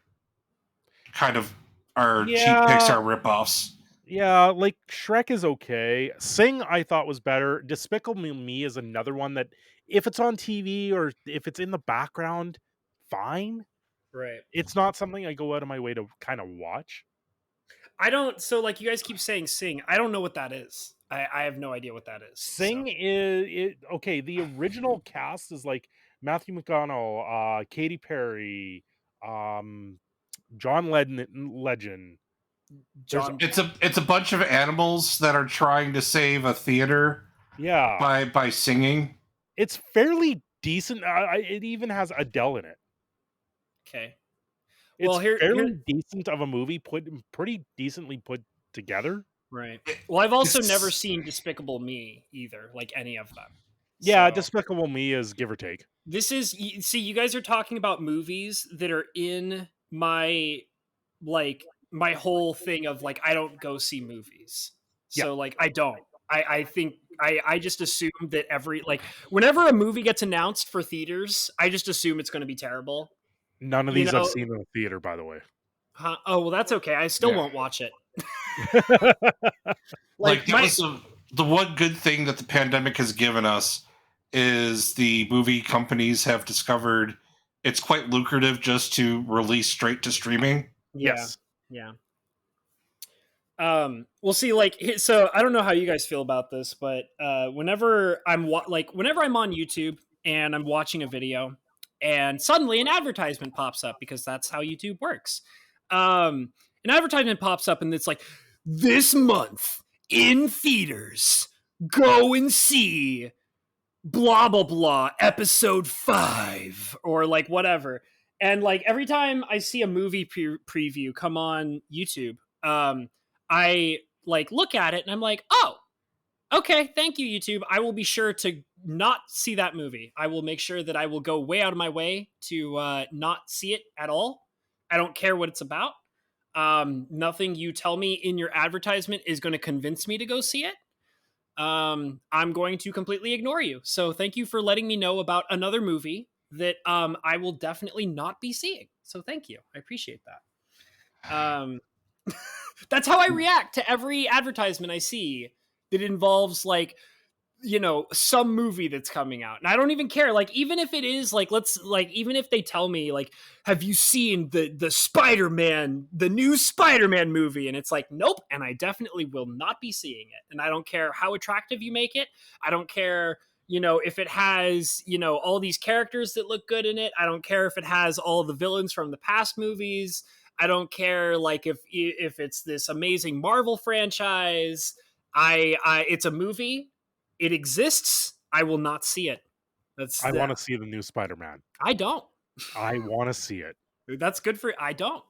kind of are cheap Pixar ripoffs. Yeah, like Shrek is okay. Sing I thought was better. Despicable Me is another one that if it's on TV or if it's in the background, fine. Right. It's not something I go out of my way to kind of watch. I don't. So, like, you guys keep saying Sing. I don't know what that is. I have no idea what that is. Sing is okay. The original cast is like Matthew McConaughey, Katy Perry, John Legend. It's a bunch of animals that are trying to save a theater. Yeah. By singing. It's fairly decent. It even has Adele in it. Okay. It's fairly decent of a movie, pretty decently put together. Right. Well, I've also never seen Despicable Me either, like any of them. Yeah, so. Despicable Me is give or take. This is, see, you guys are talking about movies that are in my whole thing of, like, I don't go see movies. So, like, I don't. I think I just assume that whenever a movie gets announced for theaters, I just assume it's going to be terrible. None of these I've seen in the theater, by the way. Huh? Oh, well, that's okay. I still won't watch it. The one good thing that the pandemic has given us is the movie companies have discovered it's quite lucrative just to release straight to streaming. Yes. Yeah. We'll see. Like, so I don't know how you guys feel about this, but whenever I'm on YouTube and I'm watching a video, and suddenly an advertisement pops up because that's how YouTube works. An advertisement pops up and it's like, this month in theaters, go and see blah, blah, blah, episode 5 or like whatever. And like every time I see a movie preview come on YouTube, I like look at it and I'm like, oh, okay, thank you, YouTube. I will be sure to not see that movie. I will make sure that I will go way out of my way to not see it at all. I don't care what it's about. Nothing you tell me in your advertisement is going to convince me to go see it. I'm going to completely ignore you. So thank you for letting me know about another movie that I will definitely not be seeing. So thank you. I appreciate that. That's how I react to every advertisement I see that involves like, you know, some movie that's coming out. And I don't even care. Like, even if it is like, even if they tell me like, have you seen the Spider-Man, the new Spider-Man movie? And it's like, nope. And I definitely will not be seeing it. And I don't care how attractive you make it. I don't care, you know, if it has, you know, all these characters that look good in it. I don't care if it has all the villains from the past movies. I don't care like if it's this amazing Marvel franchise. It's a movie. It exists. I will not see it. I want to see the new Spider-Man. I don't. I want to see it. That's good for. I don't.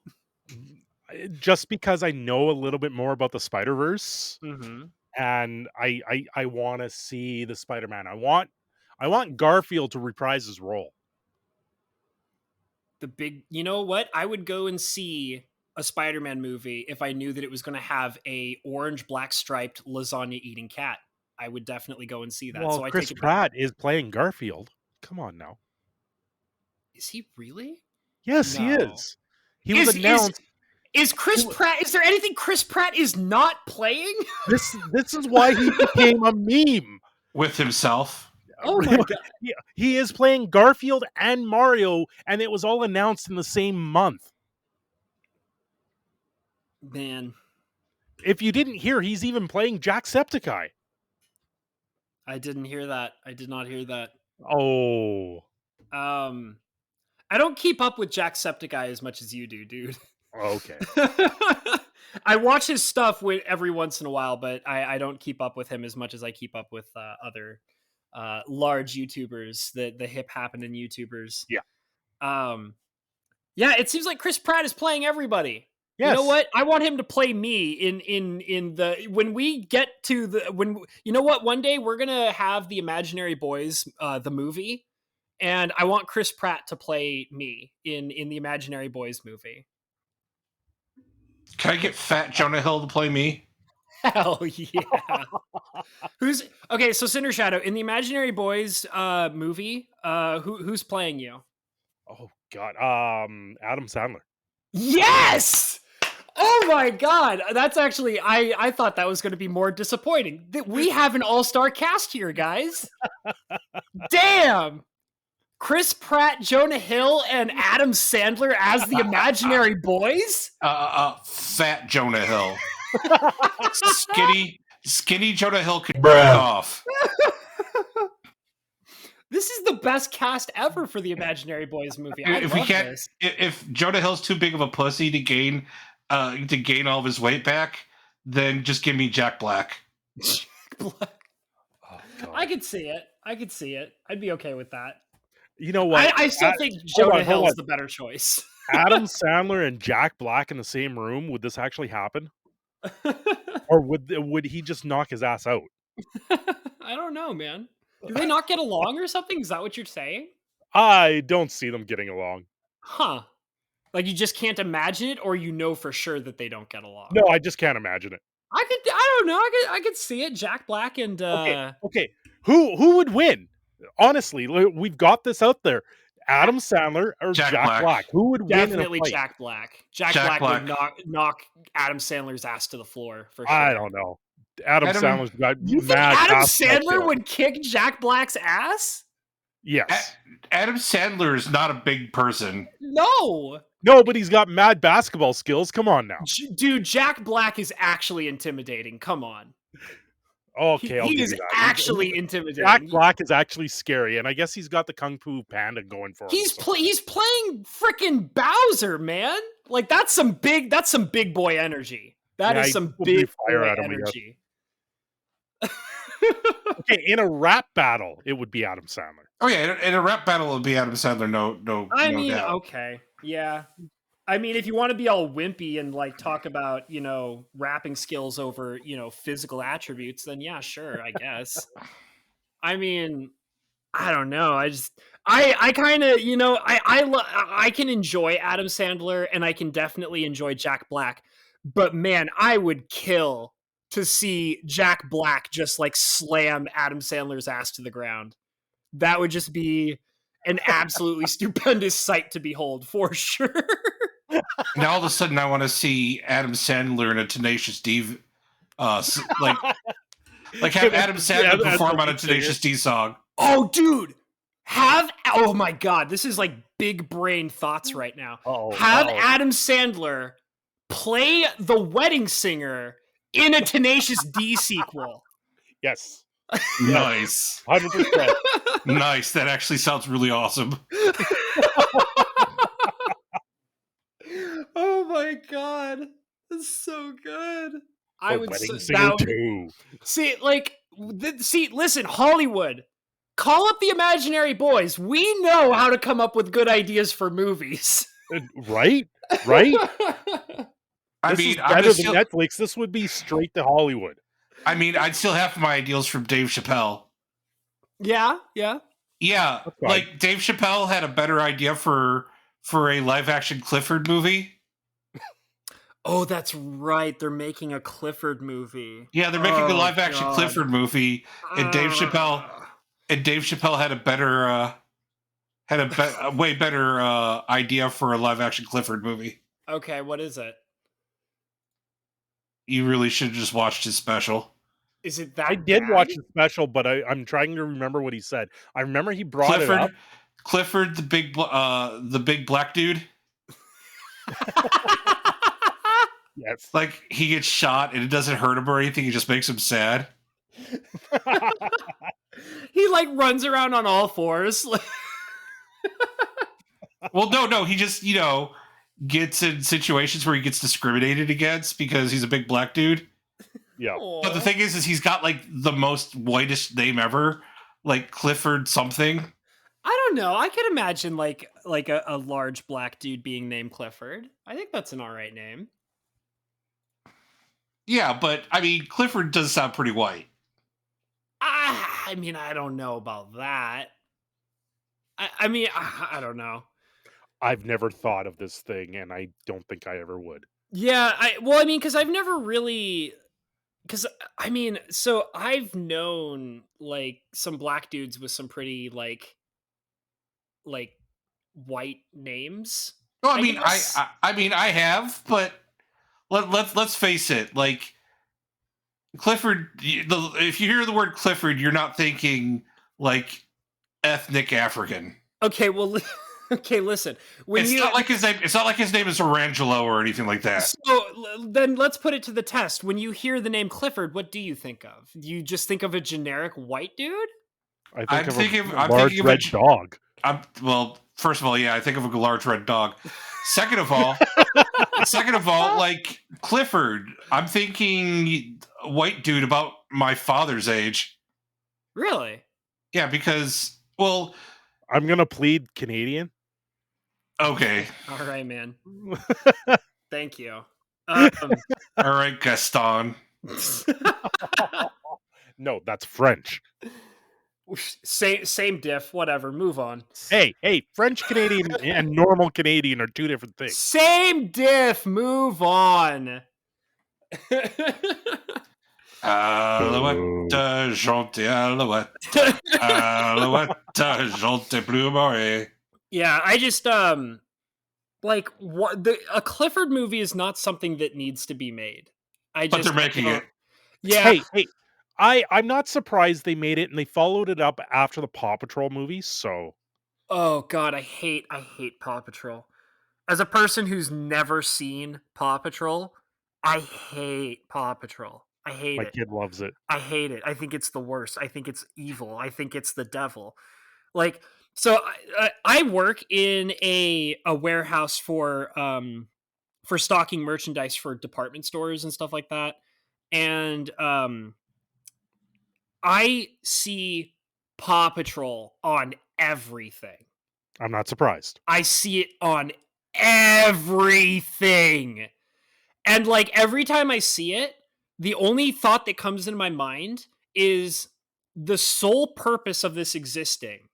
Just because I know a little bit more about the Spider-Verse, and I want to see the Spider-Man. I want Garfield to reprise his role. You know what? I would go and see a Spider-Man movie if I knew that it was going to have a orange black striped lasagna eating cat. I would definitely go and see that. Well, so Chris Pratt is playing Garfield. Come on now. Is he really? Yes, he is. He was announced. Is Chris Pratt? Is there anything Chris Pratt is not playing? This is why he became a meme with himself. Oh my god! He is playing Garfield and Mario, and it was all announced in the same month. Man, if you didn't hear, he's even playing Jacksepticeye. I didn't hear that. I did not hear that. Oh. I don't keep up with Jacksepticeye as much as you do, dude. Okay. I watch his stuff every once in a while, but I don't keep up with him as much as I keep up with other large YouTubers, the hip happening YouTubers. Yeah. Yeah, it seems like Chris Pratt is playing everybody. Yes. You know what? I want him to play me in the when we get to the you know what? One day we're gonna have the Imaginary Boys the movie, and I want Chris Pratt to play me in the Imaginary Boys movie. Can I get Fat Jonah Hill to play me? Hell yeah! So Cindershadow in the Imaginary Boys movie, who's playing you? Oh God, Adam Sandler. Yes. Oh my god, that's actually I thought that was going to be more disappointing. We have an all-star cast here, guys. Damn. Chris Pratt, Jonah Hill, and Adam Sandler as the Imaginary Boys? Fat Jonah Hill. Skinny Jonah Hill could break off. This is the best cast ever for the Imaginary Boys movie. If Jonah Hill's too big of a pussy to gain all of his weight back, then just give me Jack Black. Jack Black. Oh, I could see it. I'd be okay with that. You know what? I still think Jonah Hill's the better choice. Adam Sandler and Jack Black in the same room. Would this actually happen? Or would he just knock his ass out? I don't know, man. Do they not get along or something? Is that what you're saying? I don't see them getting along. Huh. Like you just can't imagine it, or you know for sure that they don't get along? No, I just can't imagine it. I don't know. I could see it. Jack Black and Okay. Who would win? Honestly, we've got this out there. Adam Sandler or Jack Black. Who would Definitely win in a fight? Jack Black. Jack Black would knock Adam Sandler's ass to the floor for sure. I don't know. Adam Sandler's got you think Adam Sandler would kick Jack Black's ass? Yes. Adam Sandler is not a big person. No, but he's got mad basketball skills. Come on now. Dude, Jack Black is actually intimidating. Come on. Okay, he is actually intimidating. Jack Black is actually scary, and I guess he's got the Kung Fu Panda going for him. He's playing freaking Bowser, man. Like that's some big boy energy. That is some big boy energy. Okay, in a rap battle, it would be Adam Sandler. Oh yeah, in a rap battle, it'll be Adam Sandler. No doubt. Okay, yeah. I mean, if you want to be all wimpy and like talk about, rapping skills over, physical attributes, then yeah, sure, I guess. I mean, I don't know. I kind of, I can enjoy Adam Sandler and I can definitely enjoy Jack Black, but man, I would kill to see Jack Black just like slam Adam Sandler's ass to the ground. That would just be an absolutely stupendous sight to behold for sure. Now all of a sudden, I want to see Adam Sandler in a Tenacious D, like have Adam Sandler perform on a Tenacious D song. Oh, dude, oh my God, this is like big brain thoughts right now. Adam Sandler play the wedding singer in a Tenacious D sequel. Yes. Nice. 100%. Nice. That actually sounds really awesome. Oh my God. That's so good. I would too. See, listen, Hollywood, call up the Imaginary Boys. We know how to come up with good ideas for movies. Right? Better than Netflix. This would be straight to Hollywood. I mean, I'd steal half of my ideals from Dave Chappelle. Yeah. Like Dave Chappelle had a better idea for a live action Clifford movie. Oh, that's right. They're making a Clifford movie. Yeah, they're making a live action Clifford movie, and Dave Chappelle had a way better idea for a live action Clifford movie. Okay, what is it? You really should have just watched his special. Is it that? I did watch the special, but I'm trying to remember what he said. I remember he brought it up. Clifford, the big black dude. Yes. Like, he gets shot and it doesn't hurt him or anything. It just makes him sad. He like runs around on all fours. Well, no. He just, gets in situations where he gets discriminated against because he's a big black dude. Yeah. Aww. But the thing is he's got like the most whitest name ever. Like Clifford something. I don't know. I could imagine like a large black dude being named Clifford. I think that's an all right name. Yeah, but I mean, Clifford does sound pretty white. I mean, I don't know about that. I mean, I don't know. I've never thought of this thing, and I don't think I ever would. Yeah, because I've never really... Because, I mean, so I've known, like, some black dudes with some pretty, like white names. No, I have, but let's face it, like, Clifford, if you hear the word Clifford, you're not thinking, like, ethnic African. Okay, well... Okay, listen. It's not like his name is Orangelo or anything like that. So then let's put it to the test. When you hear the name Clifford, what do you think of? Do you just think of a generic white dude? I'm thinking of a large red dog. Well, first of all, yeah, I think of a large red dog. Second of all, like Clifford, I'm thinking white dude about my father's age. Really? Yeah, because, well... I'm going to plead Canadian. Okay. All right, man. Thank you. All right, Gaston. No, that's French. Same diff, whatever. Move on. Hey, French Canadian and normal Canadian are two different things. Same diff, move on. Alouette, gentil, alouette. Alouette, gentil, plus moré. Yeah, I just, like, a Clifford movie is not something that needs to be made. But they're making it. Yeah. Hey, I'm not surprised they made it, and they followed it up after the Paw Patrol movies, so... Oh, God, I hate Paw Patrol. As a person who's never seen Paw Patrol, I hate Paw Patrol. I hate it. My kid loves it. I hate it. I think it's the worst. I think it's evil. I think it's the devil. Like, so I work in a warehouse for stocking merchandise for department stores and stuff like that. And I see Paw Patrol on everything. I'm not surprised. I see it on everything. And like every time I see it, the only thought that comes into my mind is the sole purpose of this existing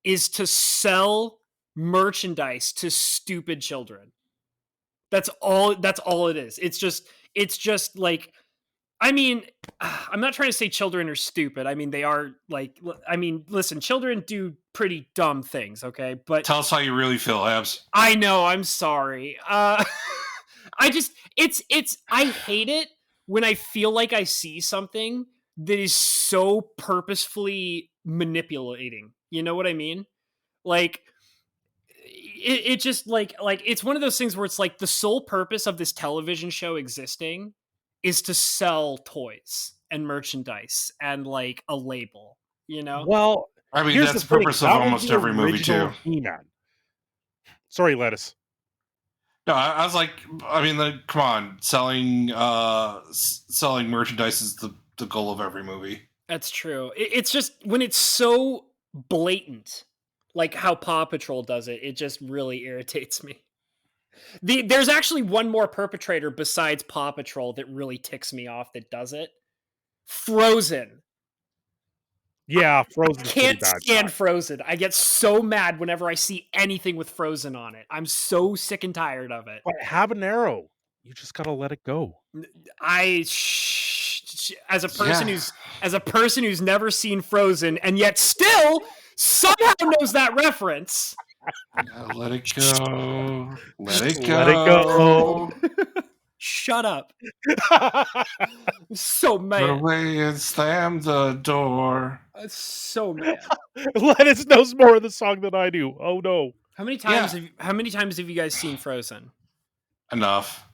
is to sell merchandise to stupid children. That's all it is. It's just like, I mean, I'm not trying to say children are stupid. I mean, they are like, I mean, listen, children do pretty dumb things, okay? But tell us how you really feel, Abs. I know, I'm sorry. I hate it when I feel like I see something that is so purposefully manipulating. You know what I mean? Like, it just like it's one of those things where it's like the sole purpose of this television show existing is to sell toys and merchandise and like a label, you know? Well, I mean, that's the purpose of almost every movie too. He-Man. Sorry, Lettuce. No, I was like, I mean, come on, selling merchandise is the goal of every movie. That's true. It's just when it's so blatant, like how Paw Patrol does it, it just really irritates me. There's actually one more perpetrator besides Paw Patrol that really ticks me off that does it. Frozen. Yeah, Frozen. I can't stand Frozen. I get so mad whenever I see anything with Frozen on it. I'm so sick and tired of it. But habanero, you just gotta let it go. As a person who's never seen Frozen and yet still somehow knows that reference. Let it go. Let it go. Let it go. Shut up. I'm so mad. Put away and slam the door. I'm so mad. Lettuce knows more of the song than I do. Oh no. How many times have you guys seen Frozen? Enough.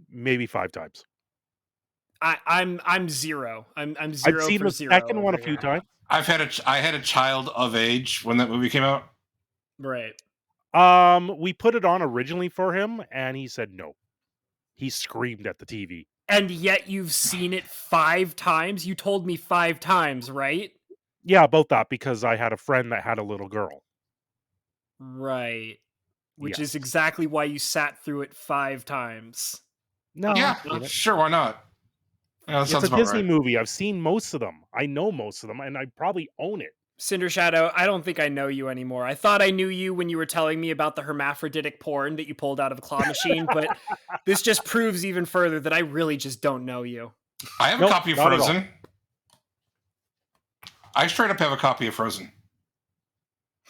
Maybe 5 times. I'm zero. I'm zero. I've seen for the zero second one a here. few times. I had a child of age when that movie came out. Right. We put it on originally for him, and he said no. He screamed at the TV. And yet you've seen it 5 times? You told me 5 times, right? Yeah, about that, because I had a friend that had a little girl. Right. Which is exactly why you sat through it 5 times. No. Yeah, sure, why not? Yeah, it's a Disney movie. I've seen most of them. I know most of them, and I probably own it. Cindershadow, I don't think I know you anymore. I thought I knew you when you were telling me about the hermaphroditic porn that you pulled out of a claw machine, but this just proves even further that I really just don't know you. I have a copy of Frozen. I straight up have a copy of Frozen.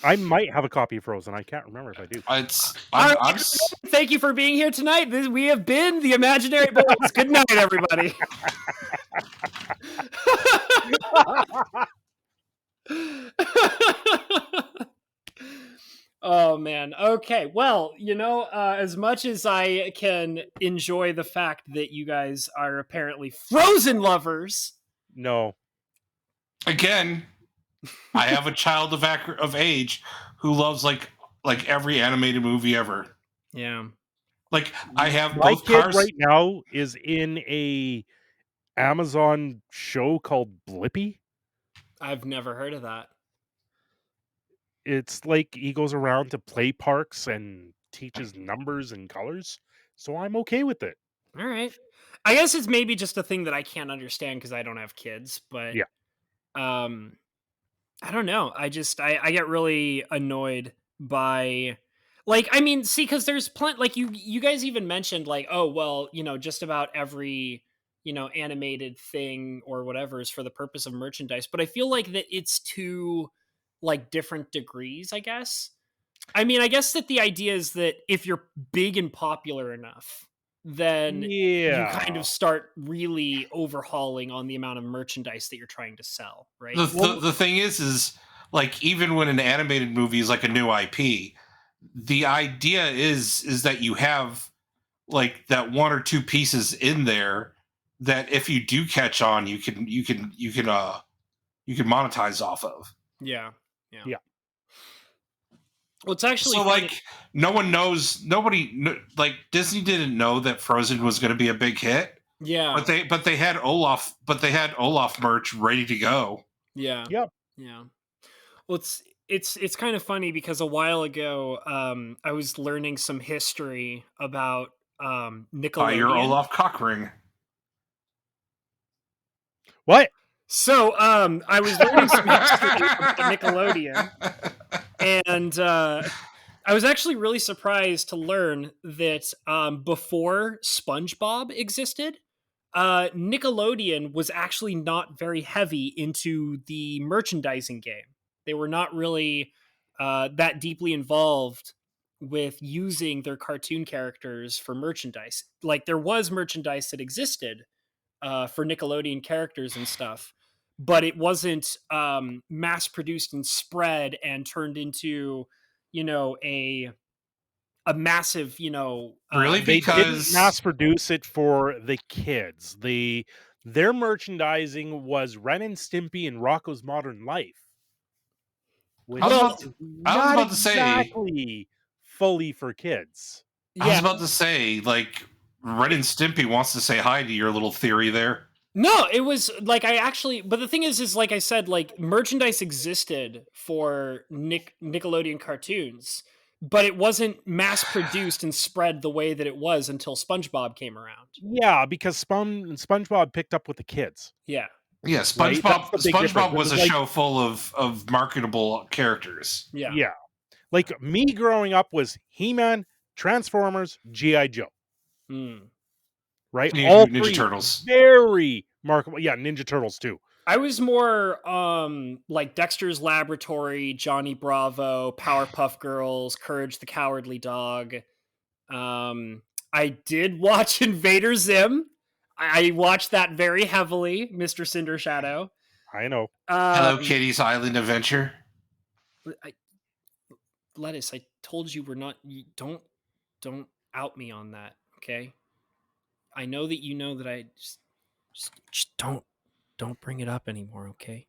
I might have a copy of Frozen. I can't remember if I do. Thank you for being here tonight. We have been the Imaginary Boys. Good night, everybody. Oh man. Okay. Well, as much as I can enjoy the fact that you guys are apparently Frozen lovers. No. Again, I have a child of age who loves like every animated movie ever. Yeah. Like I have my both kid cars right now is in a Amazon show called Blippi. I've never heard of that. It's like he goes around to play parks and teaches numbers and colors. So I'm okay with it. All right. I guess it's maybe just a thing that I can't understand because I don't have kids, but yeah. I don't know. I get really annoyed by because there's plenty, like you guys even mentioned like, oh, well, just about every, animated thing or whatever is for the purpose of merchandise. But I feel like that it's to like different degrees, I guess. I mean, I guess that the idea is that if you're big and popular enough, then you kind of start really overhauling on the amount of merchandise that you're trying to sell, right? The thing is like even when an animated movie is like a new IP, the idea is that you have like that 1 or 2 pieces in there that if you do catch on, you can monetize off of. Yeah. Well, it's actually so funny. Like nobody Disney didn't know that Frozen was going to be a big hit. Yeah, but they had Olaf merch ready to go. Yeah. Yep. Yeah. Well, it's kind of funny because a while ago, I was learning some history about By your Nickelodeon. Olaf Cockring. What? So I was learning some history about Nickelodeon, and I was actually really surprised to learn that before SpongeBob existed, Nickelodeon was actually not very heavy into the merchandising game. They were not really that deeply involved with using their cartoon characters for merchandise. Like there was merchandise that existed for Nickelodeon characters and stuff, but it wasn't mass produced and spread and turned into, a massive, Really? They Because didn't mass produce it for the kids. Their merchandising was Ren and Stimpy and Rocko's Modern Life, which I was about is to not say exactly fully for kids. I was about to say, like, Ren and Stimpy wants to say hi to your little theory there. No, it was like but the thing is like I said, like merchandise existed for Nickelodeon cartoons, but it wasn't mass produced and spread the way that it was until SpongeBob came around. Yeah, because SpongeBob picked up with the kids. Yeah. Yeah, Right? SpongeBob. That's the big SpongeBob difference. was a Like, show full of marketable characters. Yeah. Like me growing up was He-Man, Transformers, G.I. Joe. Right? Teenage All Mutant Ninja three Turtles. very marketable. Yeah, Ninja Turtles too. I was more like Dexter's Laboratory, Johnny Bravo, Powerpuff Girls, Courage the Cowardly Dog. I did watch Invader Zim. I watched that very heavily, Mr. Cindershadow. I know. Hello Kitty's Island Adventure. Lettuce, I told you we're not. Don't out me on that, okay? I know that you know that I just don't bring it up anymore, okay?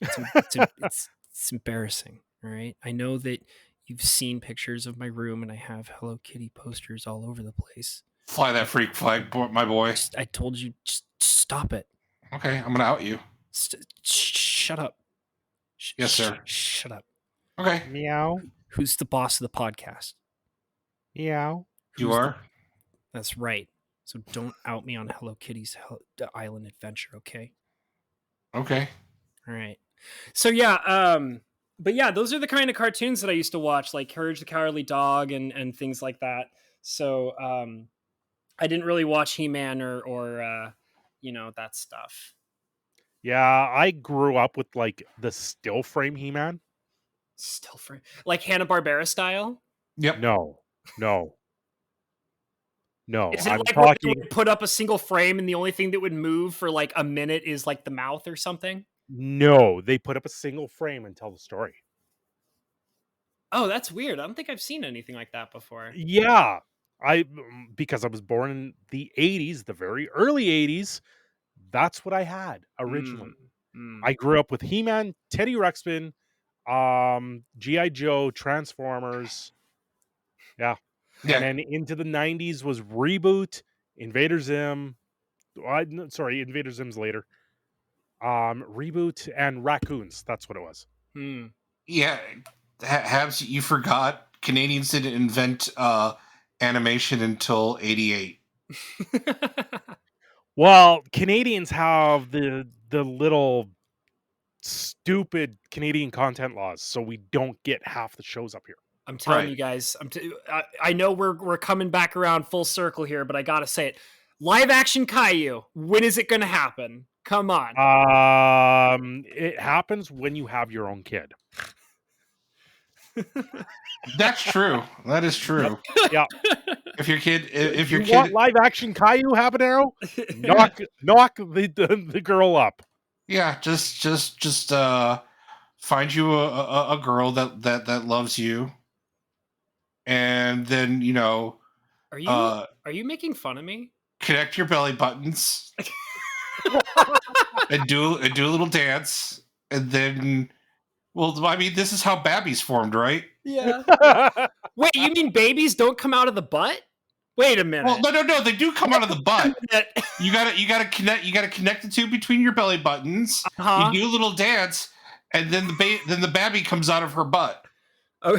It's embarrassing, all right? I know that you've seen pictures of my room and I have Hello Kitty posters all over the place. Fly that freak flag, my boy. I told you, just stop it. Okay, I'm gonna out you. Shut up. Yes, sir. Shut up. Okay. Meow. Who's the boss of the podcast? Meow. You are? That's right. So don't out me on Hello Kitty's Island Adventure, okay? Okay. All right. So yeah, but yeah, those are the kind of cartoons that I used to watch, like Courage the Cowardly Dog and things like that. So I didn't really watch He-Man or that stuff. Yeah, I grew up with like the still frame He-Man. Still frame, like Hanna-Barbera style? Yep. No. Is it I'm like talking. when you would put up a single frame and the only thing that would move for like a minute is like the mouth or something? No, they put up a single frame and tell the story. Oh, that's weird. I don't think I've seen anything like that before. Yeah, because I was born in the 80s, the very early 80s. That's what I had originally. I grew up with He-Man, Teddy Ruxpin, G.I. Joe, Transformers. Yeah. And then into the 90s was Reboot, Invader Zim. Invader Zim's later. Reboot and Raccoons. That's what it was. Yeah. Habs, you forgot Canadians didn't invent animation until 88. Well, Canadians have the little stupid Canadian content laws, so we don't get half the shows up here. I'm telling you guys, I know we're coming back around full circle here, but I gotta say it. Live action Caillou, when is it gonna happen? Come on. It happens when you have your own kid. That's true. That is true. Yeah. If your kid, want live action Caillou, Habanero, knock the girl up. Yeah, just find you a girl that loves you, and then Are you making fun of me? Connect your belly buttons and do a little dance, and then. Well, I mean, this is how Babby's formed, right? Yeah. Wait, you mean babies don't come out of the butt? Wait a minute. Well, no, they do come out of the butt. You gotta connect the two between your belly buttons. You do a little dance, and then the babby comes out of her butt. Oh.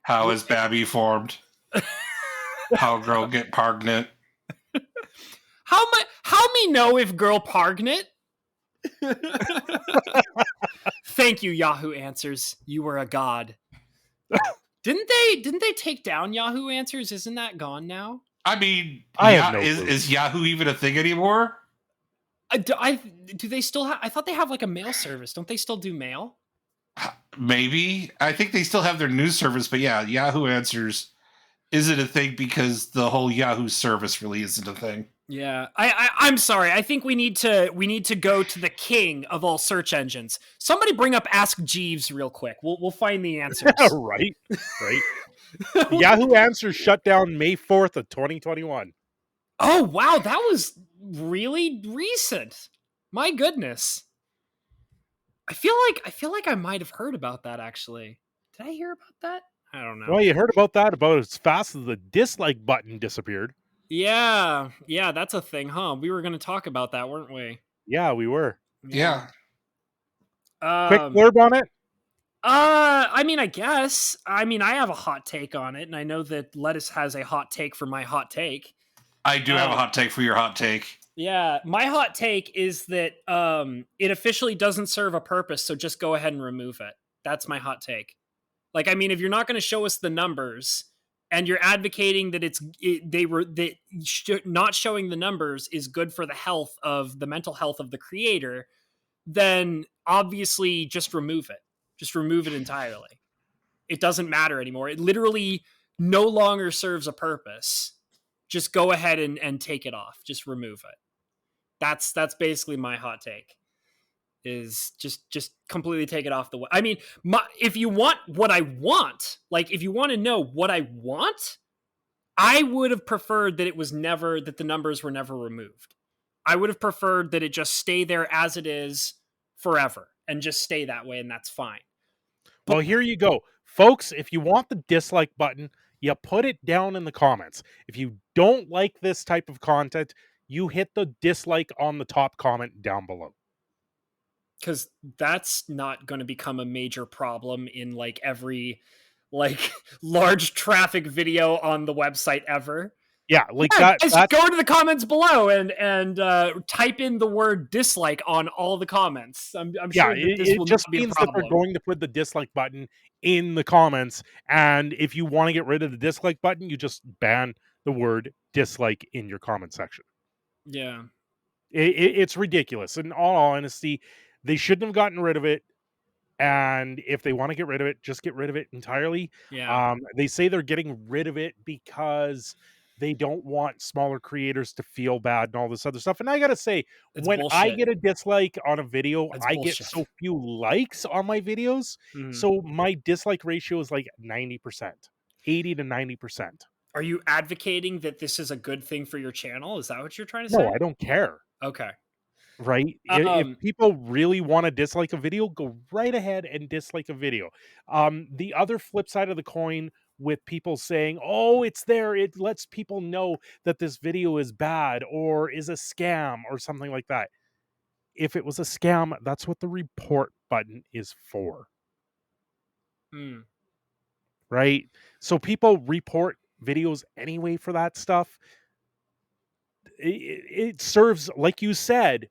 How is babby formed? How girl get pregnant? How me know if girl pregnant? Thank you, Yahoo Answers. You were a god. Didn't they take down Yahoo Answers? Isn't that gone now? I mean, is Yahoo even a thing anymore? Do they still have? I thought they have like a mail service. Don't they still do mail? Maybe. I think they still have their news service, but yeah, Yahoo Answers isn't a thing because the whole Yahoo service really isn't a thing. Yeah, I'm sorry. I think we need to go to the king of all search engines. Somebody bring up Ask Jeeves real quick. We'll find the answers. Right. Yahoo Answers shut down May 4th of 2021. Oh wow, that was really recent. My goodness. I feel like I might have heard about that actually. Did I hear about that? I don't know. Well, you heard about that about as fast as the dislike button disappeared. Yeah, that's a thing, huh? We were going to talk about that, weren't we? Yeah, we were. Yeah. Quick blurb on it? I mean, I guess. I mean, I have a hot take on it, and I know that Lettuce has a hot take for my hot take. I do have a hot take for your hot take. Yeah, my hot take is that it officially doesn't serve a purpose, so just go ahead and remove it. That's my hot take. Like, I mean, if you're not going to show us the numbers, and you're advocating that not showing the numbers is good for the mental health of the creator, then obviously just remove it. Just remove it entirely. It doesn't matter anymore. It literally no longer serves a purpose. Just go ahead and take it off. Just remove it. That's basically my hot take. Is just completely take it off the way. I mean, if you want what I want, like if you want to know what I want, I would have preferred that that the numbers were never removed. I would have preferred that it just stay there as it is forever and just stay that way, and that's fine. Well, here you go. Folks, if you want the dislike button, you put it down in the comments. If you don't like this type of content, you hit the dislike on the top comment down below. Because that's not going to become a major problem in like every like large traffic video on the website ever. Yeah, like that. Just go to the comments below and type in the word dislike on all the comments. I'm sure it just means that they're going to put the dislike button in the comments, and if you want to get rid of the dislike button, you just ban the word dislike in your comment section. Yeah, it's ridiculous. In all honesty, they shouldn't have gotten rid of it. And if they want to get rid of it, just get rid of it entirely. Yeah. They say they're getting rid of it because they don't want smaller creators to feel bad and all this other stuff. And I got to say, when I get a dislike on a video, I get so few likes on my videos. Mm-hmm. So my dislike ratio is like 90%, 80 to 90%. Are you advocating that this is a good thing for your channel? Is that what you're trying to say? No, I don't care. Okay. Right? If people really want to dislike a video, go right ahead and dislike a video. The other flip side of the coin with people saying, oh, it's there, it lets people know that this video is bad or is a scam or something like that. If it was a scam, that's what the report button is for. Right? So people report videos anyway for that stuff. It serves, like you said,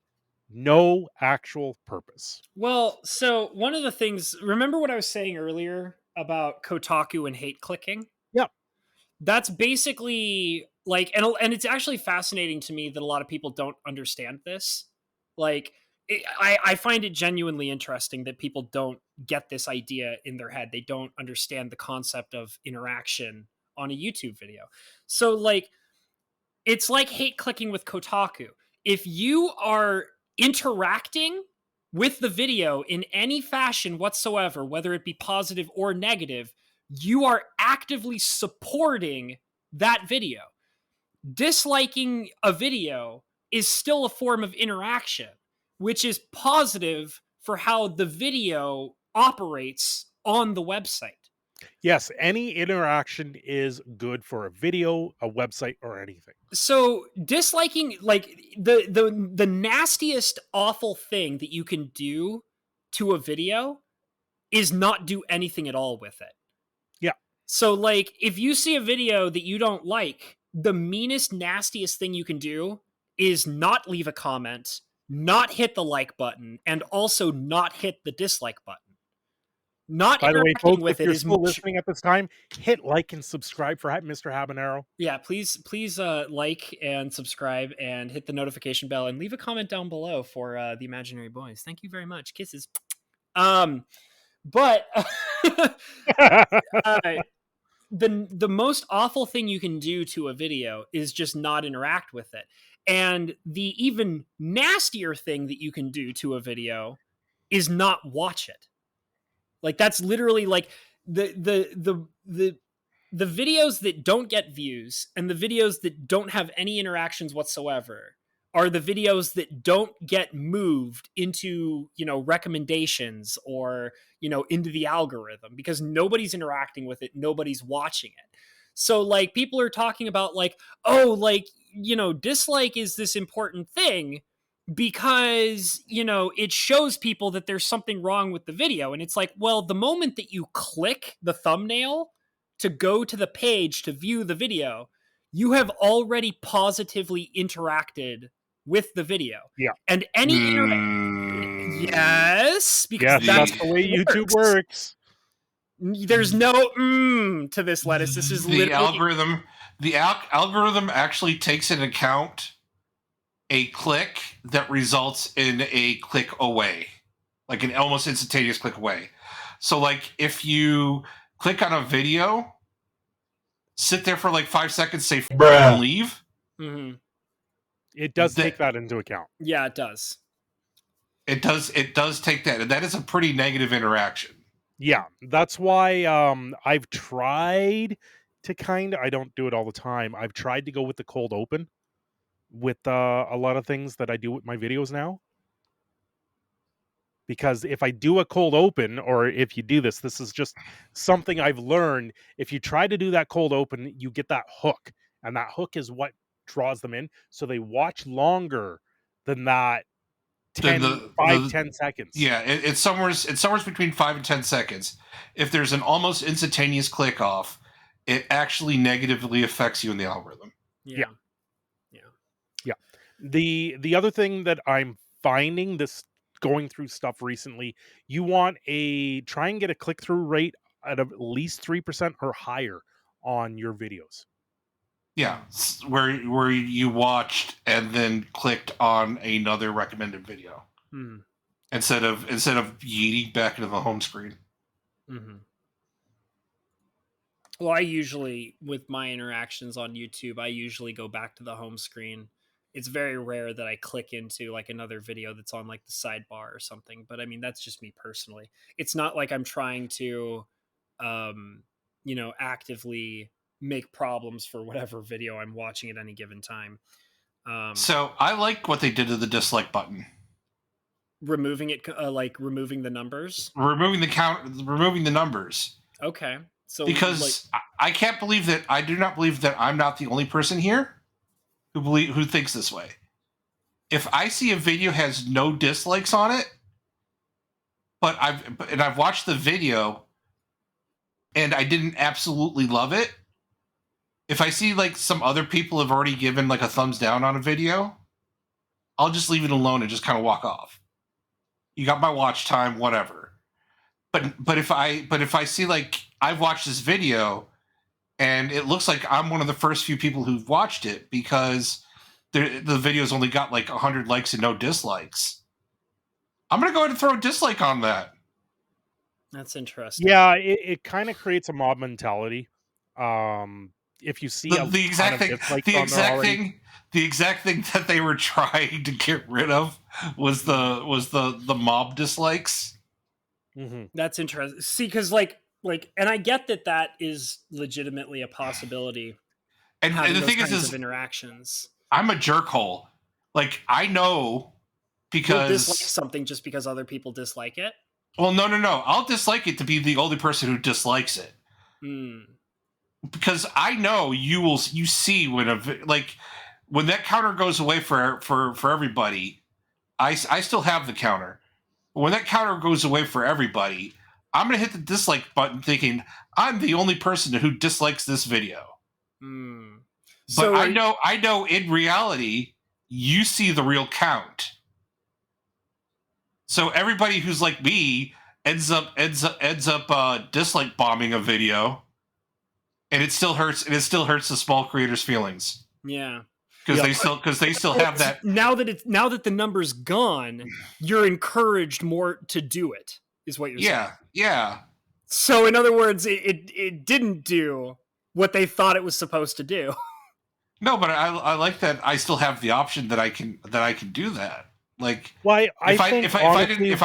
no actual purpose. Well, so one of the things, remember what I was saying earlier about Kotaku and hate clicking? Yep. That's basically like, and it's actually fascinating to me that a lot of people don't understand this. Like, I find it genuinely interesting that people don't get this idea in their head. They don't understand the concept of interaction on a YouTube video. So like, it's like hate clicking with Kotaku. If you are interacting with the video in any fashion whatsoever, whether it be positive or negative, you are actively supporting that video. Disliking a video is still a form of interaction, which is positive for how the video operates on the website. Yes, any interaction is good for a video, a website, or anything. So disliking, like, the nastiest awful thing that you can do to a video is not do anything at all with it. Yeah. So, like, if you see a video that you don't like, the meanest, nastiest thing you can do is not leave a comment, not hit the like button, and also not hit the dislike button. Not By the way, interacting folks, with if you're it is still listening at this time, hit like and subscribe for Mr. Habanero. Yeah, please like and subscribe and hit the notification bell and leave a comment down below for the Imaginary Boys. Thank you very much. Kisses. But the most awful thing you can do to a video is just not interact with it. And the even nastier thing that you can do to a video is not watch it. Like, that's literally like the videos that don't get views and the videos that don't have any interactions whatsoever are the videos that don't get moved into, recommendations or, into the algorithm, because nobody's interacting with it. Nobody's watching it. So, like, people are talking about, like, oh, like, dislike is this important thing because, it shows people that there's something wrong with the video. And it's like, well, the moment that you click the thumbnail to go to the page to view the video, you have already positively interacted with the video. Yeah. And any yes, because that's the way YouTube works. There's no to this, Lettuce. This is the algorithm. The algorithm actually takes into account a click that results in a click away, like an almost instantaneous click away. So, like, if you click on a video, sit there for like 5 seconds, say bruh, and leave. Mm-hmm. It does take that into account. Yeah, it does. It does take that, and that is a pretty negative interaction. Yeah, that's why I've tried to I don't do it all the time. I've tried to go with the cold open with a lot of things that I do with my videos now. Because if I do a cold open, or if you do this is just something I've learned. If you try to do that cold open, you get that hook, and that hook is what draws them in. So they watch longer than that 10 seconds. Yeah, it's somewhere between 5 and 10 seconds. If there's an almost instantaneous click off, it actually negatively affects you in the algorithm. Yeah. The other thing that I'm finding this going through stuff recently, you want try and get a click-through rate at least 3% or higher on your videos. Yeah, where you watched and then clicked on another recommended video instead of yeeting back into the home screen. Mm-hmm. Well, I usually, with my interactions on YouTube, I usually go back to the home screen. It's very rare that I click into like another video that's on like the sidebar or something. But I mean, that's just me personally. It's not like I'm trying to, actively make problems for whatever video I'm watching at any given time. So I like what they did to the dislike button. Removing it, like removing the numbers? Removing the numbers. Okay. So because I can't believe that, I do not believe that I'm not the only person here who thinks this way. If I see a video has no dislikes on it, but I've watched the video and I didn't absolutely love it, if I see like some other people have already given like a thumbs down on a video, I'll just leave it alone and just kind of walk off. You got my watch time, whatever. But if I see like I've watched this video and it looks like I'm one of the first few people who've watched it because the video's only got like 100 likes and no dislikes, I'm going to go ahead and throw a dislike on that. That's interesting. Yeah, it kind of creates a mob mentality. If you see the exact thing that they were trying to get rid of was the mob dislikes. Mm-hmm. That's interesting. See, because like, and I get that is legitimately a possibility. And the thing is interactions. I'm a jerkhole. Like, I know because you'll dislike something just because other people dislike it. Well, no. I'll dislike it to be the only person who dislikes it. Because I know you see when when that counter goes away for everybody. I still have the counter. But when that counter goes away for everybody, I'm going to hit the dislike button thinking I'm the only person who dislikes this video. But I know in reality, you see the real count. So everybody who's like me ends up dislike bombing a video, and it still hurts. And it still hurts the small creators' feelings. Yeah, because they still have that. Now that the number's gone, you're encouraged more to do it. Is what you're saying? Yeah. So in other words, it didn't do what they thought it was supposed to do. No, but I like that I still have the option that I can do that. Like, if I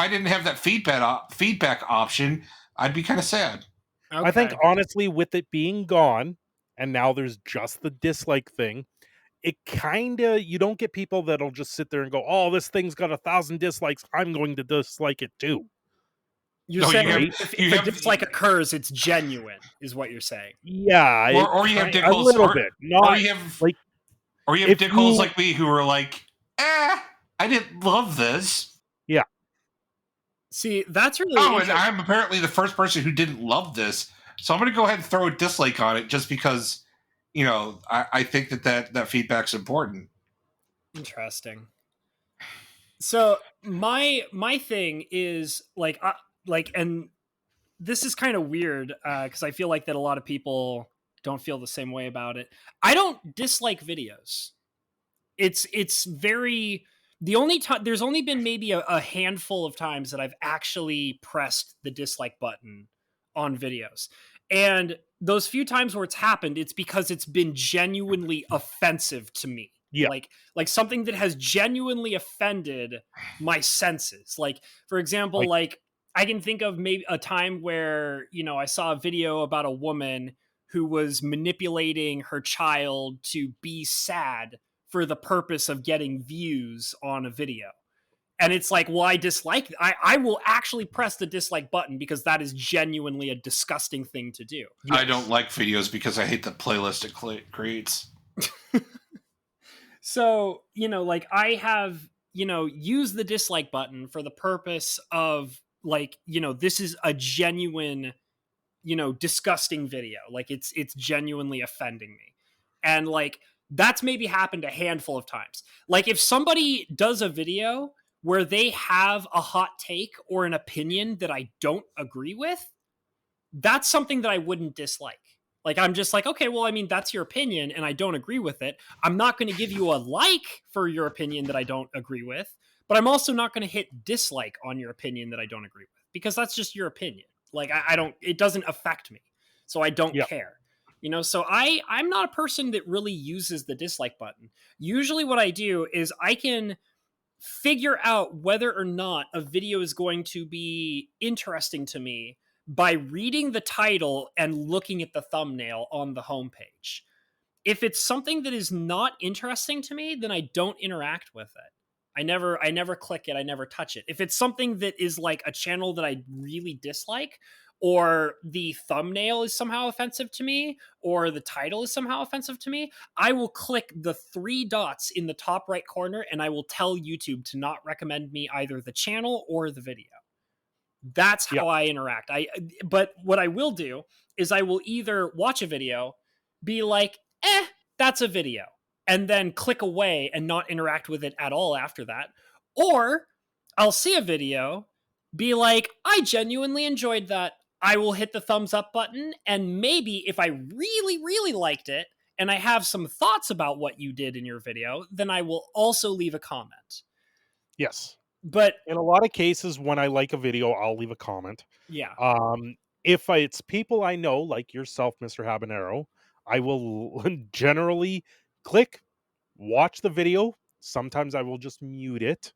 didn't have that feedback option, I'd be kind of sad. Okay. I think honestly, with it being gone, and now there's just the dislike thing, it you don't get people that'll just sit there and go, "Oh, this thing's got 1,000 dislikes. I'm going to dislike it too." You're saying if a dislike occurs, it's genuine, is what you're saying. Yeah, or you have dickholes, a little bit. Or you have dickholes like me who are like, I didn't love this. Yeah. See, that's really and I'm apparently the first person who didn't love this, so I'm going to go ahead and throw a dislike on it just because, I think that feedback's important. Interesting. So my thing is and this is kind of weird because I feel like that a lot of people don't feel the same way about it. I don't dislike videos. It's very the only time there's only been maybe a handful of times that I've actually pressed the dislike button on videos, and those few times where it's happened, it's because it's been genuinely offensive to me. Yeah. Like something that has genuinely offended my senses. Like, for example, I can think of maybe a time where, I saw a video about a woman who was manipulating her child to be sad for the purpose of getting views on a video. And it's like, well, I dislike it. I will actually press the dislike button because that is genuinely a disgusting thing to do. I don't like videos because I hate the playlist it creates. So, I have, used the dislike button for the purpose of this is a genuine, disgusting video. Like it's genuinely offending me. And that's maybe happened a handful of times. Like if somebody does a video where they have a hot take or an opinion that I don't agree with, that's something that I wouldn't dislike. Like, I'm just like, okay, well, I mean, that's your opinion and I don't agree with it. I'm not going to give you a like for your opinion that I don't agree with, but I'm also not going to hit dislike on your opinion that I don't agree with because that's just your opinion. Like, it doesn't affect me. So I don't care. So I'm not a person that really uses the dislike button. Usually what I do is I can figure out whether or not a video is going to be interesting to me by reading the title and looking at the thumbnail on the homepage. If it's something that is not interesting to me, then I don't interact with it. I never click it. I never touch it. If it's something that is like a channel that I really dislike, or the thumbnail is somehow offensive to me, or the title is somehow offensive to me, I will click the 3 dots in the top right corner and I will tell YouTube to not recommend me either the channel or the video. That's how I interact. But what I will do is I will either watch a video, be like, that's a video, and then click away and not interact with it at all after that. Or I'll see a video, be like, I genuinely enjoyed that. I will hit the thumbs up button, and maybe if I really, really liked it, and I have some thoughts about what you did in your video, then I will also leave a comment. Yes. But in a lot of cases, when I like a video, I'll leave a comment. Yeah. If it's people I know, like yourself, Mr. Habanero, I will generally click, watch the video. Sometimes I will just mute it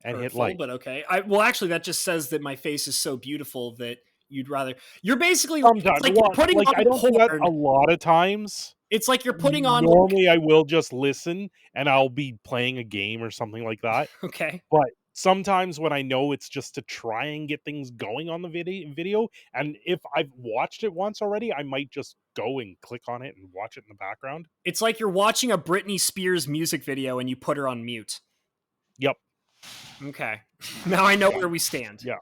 and hit like. But okay. Actually, that just says that my face is so beautiful that you'd rather. You're basically sometimes like you're putting on I don't porn. do that a lot of times. It's like you're putting on. Normally, I will just listen and I'll be playing a game or something like that. Okay. But sometimes when I know it's just to try and get things going on the video, and if I've watched it once already, I might just go and click on it and watch it in the background. It's like you're watching a Britney Spears music video and you put her on mute. Yep. Okay. Now I know where we stand. Yeah.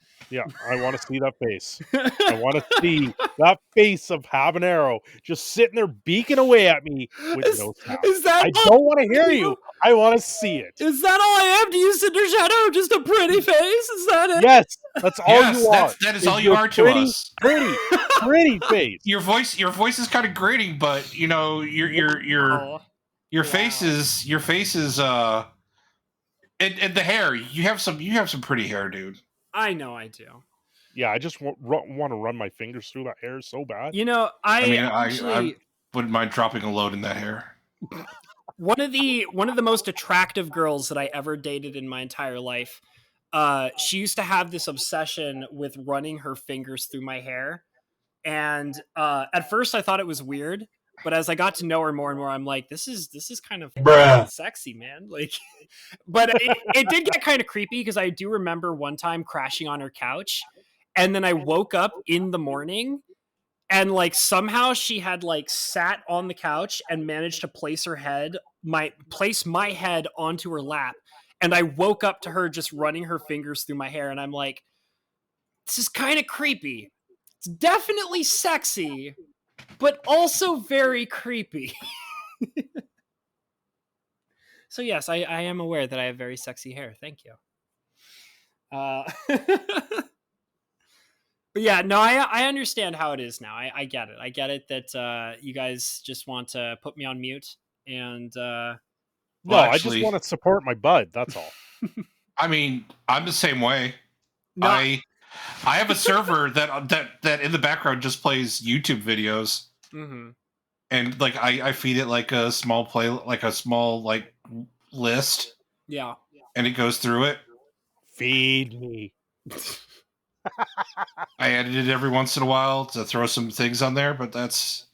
I want to see that face. I want to see that face of Habanero just sitting there beaking away at me with no sound. I don't want to hear you. I want to see it. Is that all I am to you, Cindershadow? Just a pretty face? Is that it? Yes, that's all you are. That is all you are to us. Pretty face. Your voice is kind of grating, but you know your face is and the hair. You have some pretty hair, dude. I know I do. Yeah, I just want to run my fingers through that hair so bad. You know, I wouldn't mind dropping a load in that hair. One of the most attractive girls that I ever dated in my entire life, she used to have this obsession with running her fingers through my hair. And at first I thought it was weird, but as I got to know her more and more, I'm like, this is kind of sexy, man. Like, but it did get kind of creepy because I do remember one time crashing on her couch, and then I woke up in the morning, and like somehow she had like sat on the couch and managed to place my head onto her lap, and I woke up to her just running her fingers through my hair, and I'm like, this is kind of creepy. It's definitely sexy, but also very creepy. So yes, I am aware that I have very sexy hair. Thank you. But yeah, no, I understand how it is now. I get it. I get it that you guys just want to put me on mute. And I just want to support my bud. That's all. I mean, I'm the same way. No. I have a server that in the background just plays YouTube videos. Mm-hmm. And like I feed it like a small list. Yeah. And it goes through it. Feed me. I edit it every once in a while to throw some things on there, but that's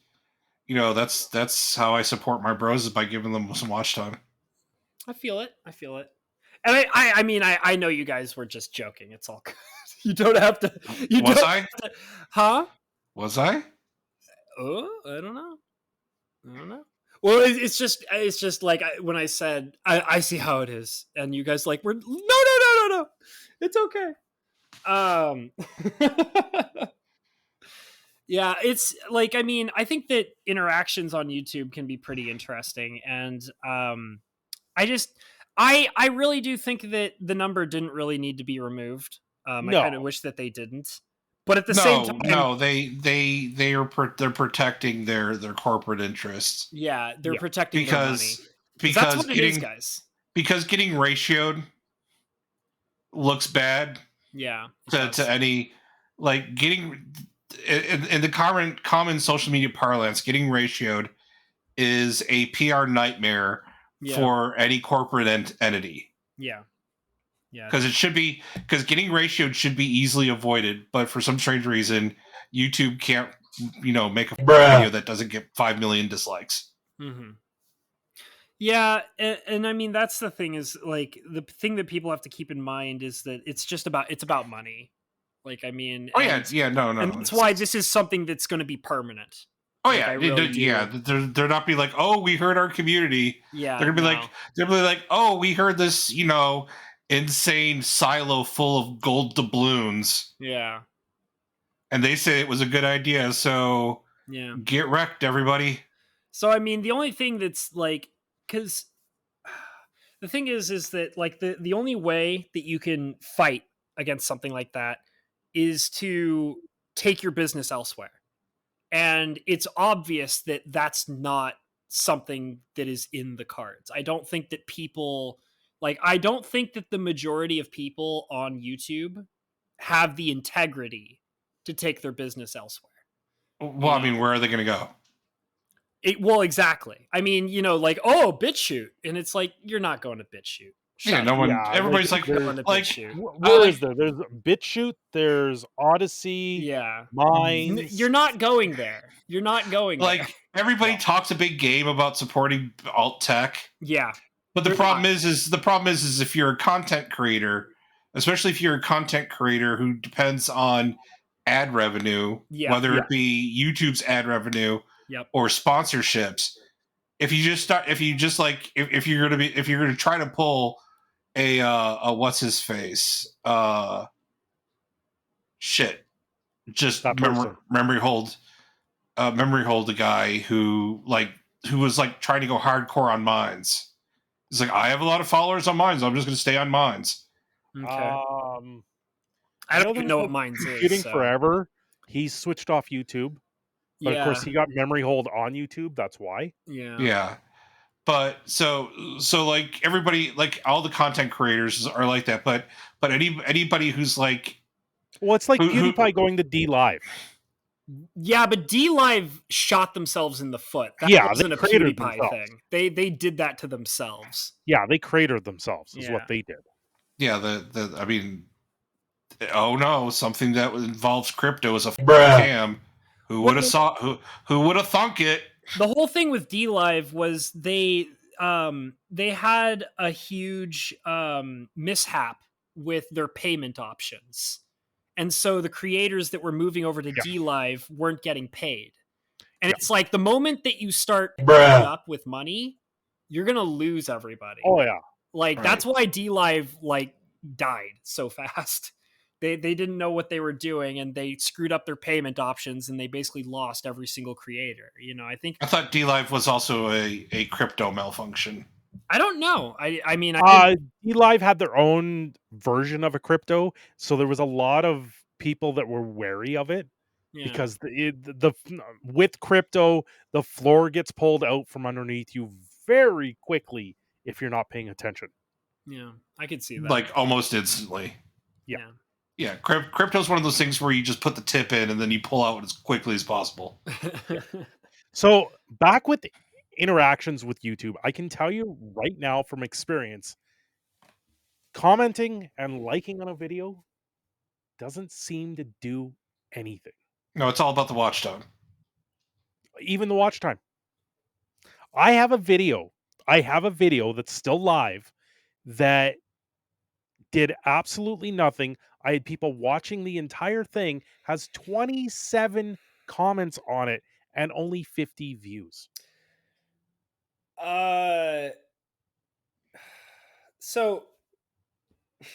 how I support my bros, is by giving them some watch time. I feel it. And I mean, I know you guys were just joking. It's all good. You don't have to. Was I? Huh? Was I? Oh, I don't know. Well, it's just like when I said, I see how it is. And you guys like, no. It's okay. Yeah, it's like, I mean, I think that interactions on YouTube can be pretty interesting. And I really do think that the number didn't really need to be removed. I kind of wish that they didn't. But at the same time, they're protecting their corporate interests. Yeah, they're protecting their money. Because that's what it is, guys. Because getting ratioed looks bad. Yeah. To any, like, getting in the common social media parlance, getting ratioed is a PR nightmare for any corporate entity. Yeah. Because getting ratioed should be easily avoided, but for some strange reason, YouTube can't, make a video that doesn't get 5 million dislikes. Mm-hmm. Yeah, and I mean, that's the thing, is like, the thing that people have to keep in mind is that it's about money. Like, I mean, no, and that's why this is something that's going to be permanent. Oh yeah, they're not be like, oh, we heard our community. Yeah, they're gonna be like, oh, we heard this, insane silo full of gold doubloons. Yeah, and they say it was a good idea, so get wrecked, everybody. So I mean, the only thing that's like, because the thing is that like the only way that you can fight against something like that is to take your business elsewhere. And it's obvious that that's not something that is in the cards. I don't think that the majority of people on YouTube have the integrity to take their business elsewhere. Well, I mean, where are they going to go? Well, exactly. I mean, BitChute. And it's like, you're not going to BitChute. Everybody's like, where is there? There's BitChute, there's Odyssey, Minds. You're not going there. Like, everybody talks a big game about supporting alt tech. Yeah. But the problem is if you're a content creator, especially if you're a content creator who depends on ad revenue, whether it be YouTube's ad revenue or sponsorships. If you're going to try to pull a what's his face, memory hold the guy who was like trying to go hardcore on Mines. He's like, I have a lot of followers on Mines. I'm just going to stay on Mines. Okay. I don't even know what Mines is. Shooting forever. He switched off YouTube, but of course he got memory hold on YouTube. That's why. Yeah. But so like everybody, like all the content creators are like that. But anybody who's like, well, it's like PewDiePie going to D Live. Yeah, but D Live shot themselves in the foot. That wasn't a PewDiePie thing. They did that to themselves. Yeah, they cratered themselves is what they did. Yeah, I mean, oh no, something that involves crypto is a scam. Who would have thunk it? The whole thing with D Live was they had a huge mishap with their payment options. And so the creators that were moving over to D Live weren't getting paid. And it's like the moment that you start up with money, you're going to lose everybody. Oh yeah. Like that's why D Live died so fast. They didn't know what they were doing and they screwed up their payment options and they basically lost every single creator. I thought D Live was also a crypto malfunction. I don't know. I mean, D Live had their own version of a crypto, so there was a lot of people that were wary of it because with crypto, the floor gets pulled out from underneath you very quickly if you're not paying attention. Yeah, I could see that. Like almost instantly. Yeah. Yeah, crypto's one of those things where you just put the tip in and then you pull out as quickly as possible. So back with interactions with YouTube, I can tell you right now from experience, commenting and liking on a video doesn't seem to do anything. No, it's all about the watch time. Even the watch time. I have a video that's still live that did absolutely nothing. I had people watching the entire thing, has 27 comments on it and only 50 views. So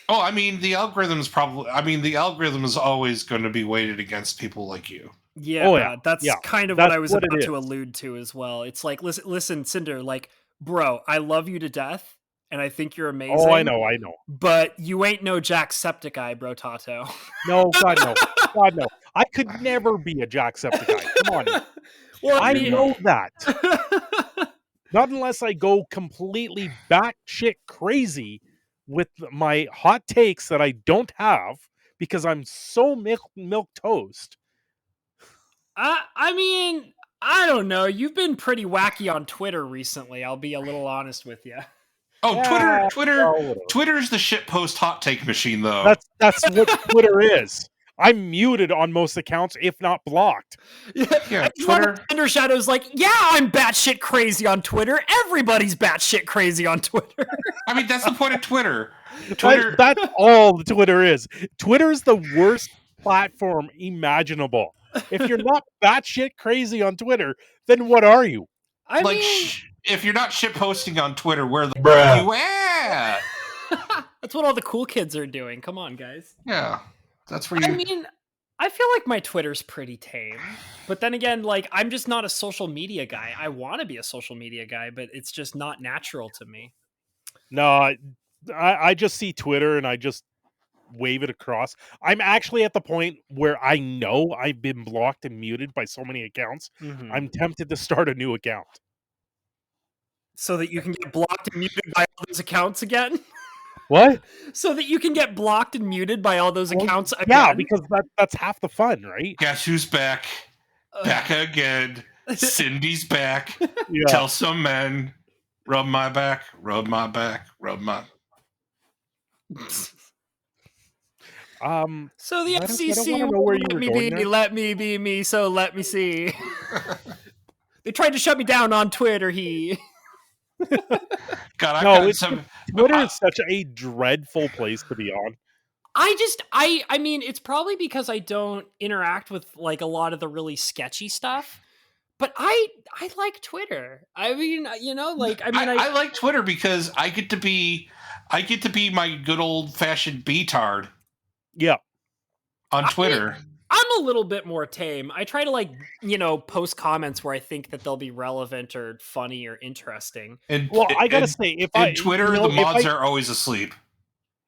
I mean, the algorithm is always going to be weighted against people like you. Yeah, that's kind of what I was about to allude to as well. It's like, listen, Cinder, like, bro, I love you to death, and I think you're amazing. Oh, I know. But you ain't no Jacksepticeye, bro, Tato. No, God, no. I could never be a Jacksepticeye. Come on. Well, I know that. Not unless I go completely batshit crazy with my hot takes that I don't have because I'm so milk toast. I mean, I don't know. You've been pretty wacky on Twitter recently. I'll be a little honest with you. Oh, Twitter's the shitpost hot take machine, though. That's what Twitter is. I'm muted on most accounts, if not blocked. Yeah, Twitter. Cindershadow's like, yeah, I'm batshit crazy on Twitter. Everybody's batshit crazy on Twitter. I mean, that's the point of Twitter. That's all Twitter is. Twitter's the worst platform imaginable. If you're not batshit crazy on Twitter, then what are you? I mean, if you're not shit posting on Twitter, where the are you at? That's what all the cool kids are doing. Come on, guys. Yeah. That's where you... I mean, I feel like my Twitter's pretty tame. But then again, like, I'm just not a social media guy. I want to be a social media guy, but it's just not natural to me. No, I just see Twitter and I just wave it across. I'm actually at the point where I know I've been blocked and muted by so many accounts. Mm-hmm. I'm tempted to start a new account. So that you can get blocked and muted by all those accounts again? What? So that you can get blocked and muted by all those accounts again? Yeah, because that's half the fun, right? Guess who's back? Back again. Cindy's back. Yeah. Tell some men, rub my back, rub my back, rub my... So the FCC let me be me, so let me see. They tried to shut me down on Twitter, God, Twitter is such a dreadful place to be on. I mean, it's probably because I don't interact with like a lot of the really sketchy stuff. But I like Twitter. I mean, like I like Twitter because I get to be my good old fashioned B-tard. Yeah. On Twitter. I'm a little bit more tame. I try to like, post comments where I think that they'll be relevant or funny or interesting. And I gotta say, if Twitter, the mods are always asleep.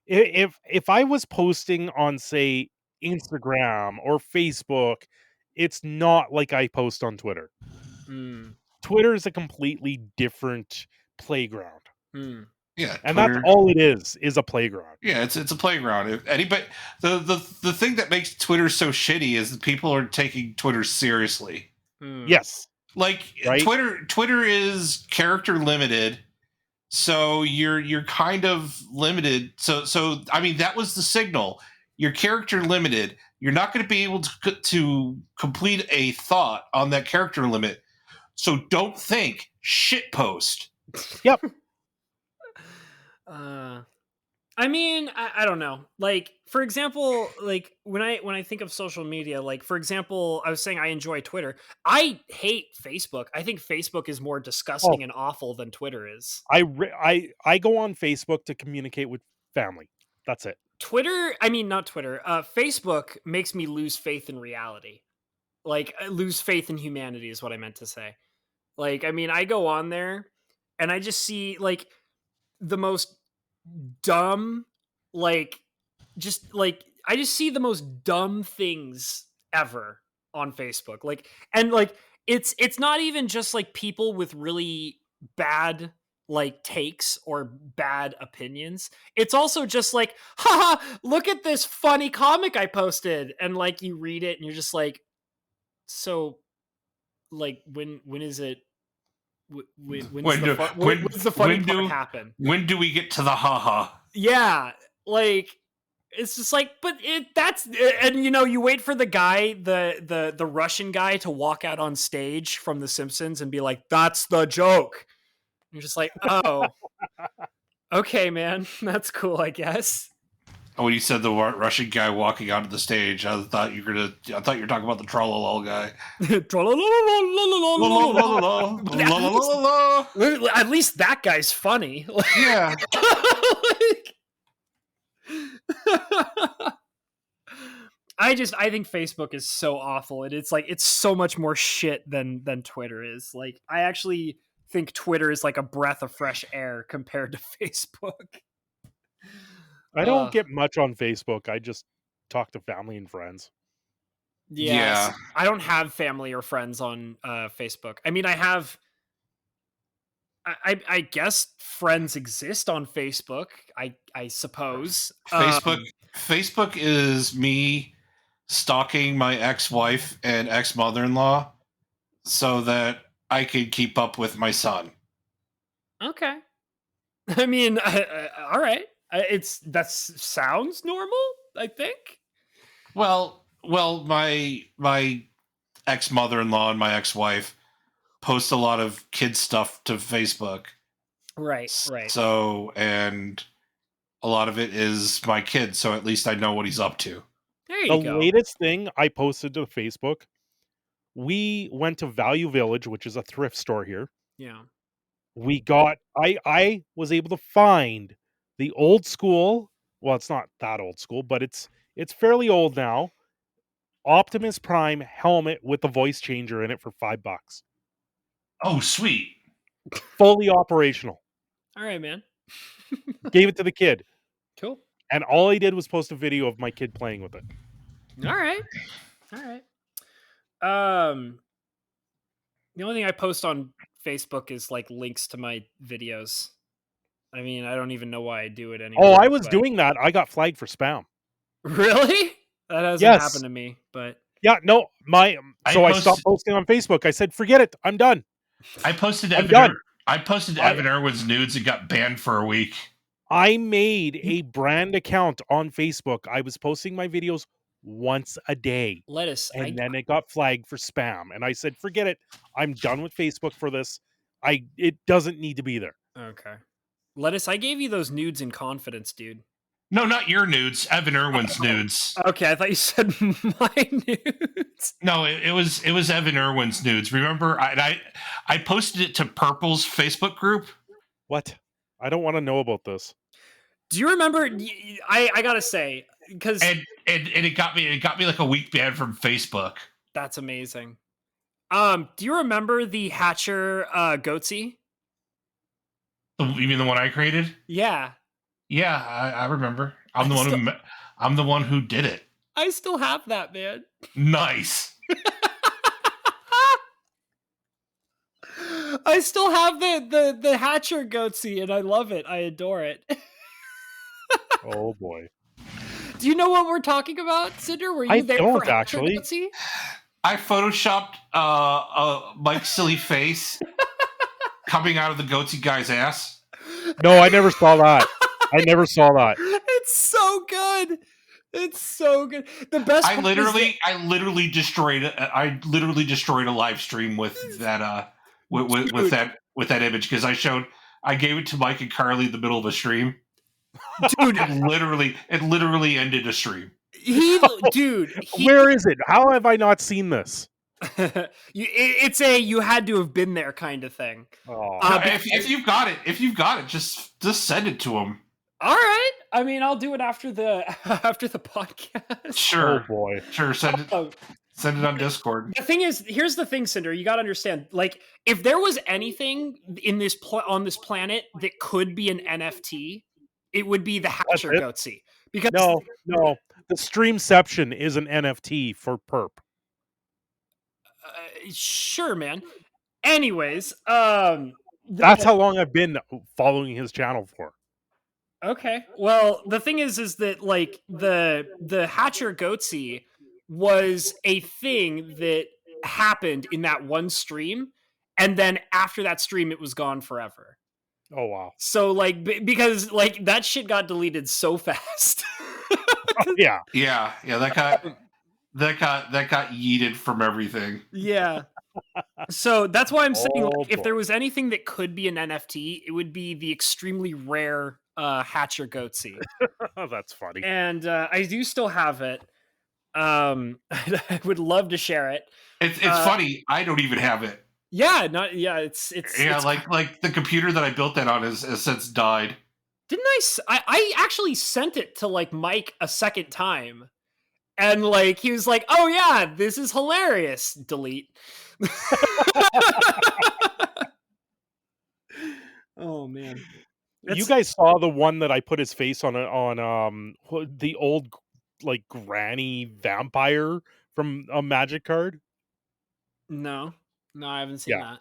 If I was posting on, say, Instagram or Facebook, it's not like I post on Twitter. Twitter is a completely different playground. Yeah, and Twitter, that's all it is a playground. Yeah, it's a playground. If anybody, the thing that makes Twitter so shitty is that people are taking Twitter seriously. Yes, like right? Twitter is character limited, so you're kind of limited. So I mean, that was the signal. You're character limited. You're not going to be able to complete a thought on that character limit. So don't think, shit post. Yep. I mean, I don't know. Like, for example, like when I think of social media, like for example, I was saying I enjoy Twitter. I hate Facebook. I think Facebook is more disgusting and awful than Twitter is. I go on Facebook to communicate with family. That's it. Not Twitter. Facebook makes me lose faith in reality. Like, I lose faith in humanity is what I meant to say. Like, I mean, I go on there and I just see like the most dumb, like, just like, I just see the most dumb things ever on Facebook. Like, and like, it's not even just like people with really bad like takes or bad opinions. It's also just like, haha, look at this funny comic I posted. And like, you read it and you're just like, so like, when is it? When's the funny part happen? When do we get to the haha? Yeah, like it's just like, but and you wait for the guy, the Russian guy, to walk out on stage from The Simpsons and be like, "That's the joke." And you're just like, oh, okay, man, that's cool, I guess. When you said the Russian guy walking onto the stage, I thought you were talking about the Trollolol guy. At least that guy's funny. Yeah. I think Facebook is so awful, and it's so much more shit than Twitter is. Like, I actually think Twitter is like a breath of fresh air compared to Facebook. I don't get much on Facebook. I just talk to family and friends. Yeah. I don't have family or friends on Facebook. I mean, I have. I guess friends exist on Facebook. I suppose. Facebook is me stalking my ex-wife and ex-mother-in-law so that I can keep up with my son. Okay. I mean, all right. That sounds normal, I think. Well, my ex-mother-in-law and my ex-wife post a lot of kid stuff to Facebook. Right. So, and a lot of it is my kid, so at least I know what he's up to. There you go. The latest thing I posted to Facebook, we went to Value Village, which is a thrift store here. Yeah. I was able to find the old school, well, it's not that old school, but it's fairly old now, Optimus Prime helmet with the voice changer in it for $5. Oh, sweet. Fully operational. All right, man. Gave it to the kid. Cool. And all I did was post a video of my kid playing with it. All right. The only thing I post on Facebook is like links to my videos. I mean, I don't even know why I do it anymore. Oh, I was doing that. I got flagged for spam. Really? That hasn't happened to me, but yeah, no, I stopped posting on Facebook. I said, forget it. I'm done. I posted Evan Irwin's nudes and got banned for a week. I made a brand account on Facebook. I was posting my videos once a day. And then it got flagged for spam. And I said, forget it. I'm done with Facebook for this. It doesn't need to be there. Okay. Lettuce, I gave you those nudes in confidence, dude. No, not your nudes. Evan Irwin's nudes. Okay, I thought you said my nudes. No, it was Evan Irwin's nudes. Remember, I posted it to Purple's Facebook group. What? I don't want to know about this. Do you remember? I gotta say, because and it got me like a week ban from Facebook. That's amazing. Do you remember the Hatcher Goatsy? You mean the one I created? Yeah. Yeah, I remember. I'm the one who did it. I still have that, man. Nice. I still have the Hatcher Goatsy, and I love it. I adore it. Oh boy. Do you know what we're talking about, Cinder? Were you there for Hatcher Goatsy? I photoshopped Mike's silly face coming out of the Goatsy guy's ass. No, I never saw that. It's so good. It's so good. The best. I literally destroyed a live stream with that with that image because I gave it to Mike and Carly in the middle of a stream. Dude, it literally ended a stream. Where is it? How have I not seen this? It's a you had to have been there kind of thing. If you've got it, just send it to him. All right. I mean, I'll do it after the podcast. Sure. Oh boy. Sure. Send it on Discord. The thing is, here's the thing, Cinder. You got to understand. Like, if there was anything in this on this planet that could be an NFT, it would be the Hatcher Goatsy. Because no, the Streamception is an NFT for Perp. Sure, man. Anyways, that's how long I've been following his channel for. Okay. Well, the thing is that like the Hatcher Goatsy was a thing that happened in that one stream, and then after that stream, it was gone forever. Oh wow! So like because like that shit got deleted so fast. Yeah. That got yeeted from everything. Yeah. So that's why I'm saying like, if there was anything that could be an NFT, it would be the extremely rare Hatcher Goatsy. That's funny. And I do still have it. I would love to share it. It's funny. I don't even have it. Yeah, it's like the computer that I built that on has since died. Didn't I actually sent it to like Mike a second time. And like he was like, "Oh yeah, this is hilarious." Delete. Oh man. You guys saw the one that I put his face on the old like granny vampire from a Magic card? No, I haven't seen that.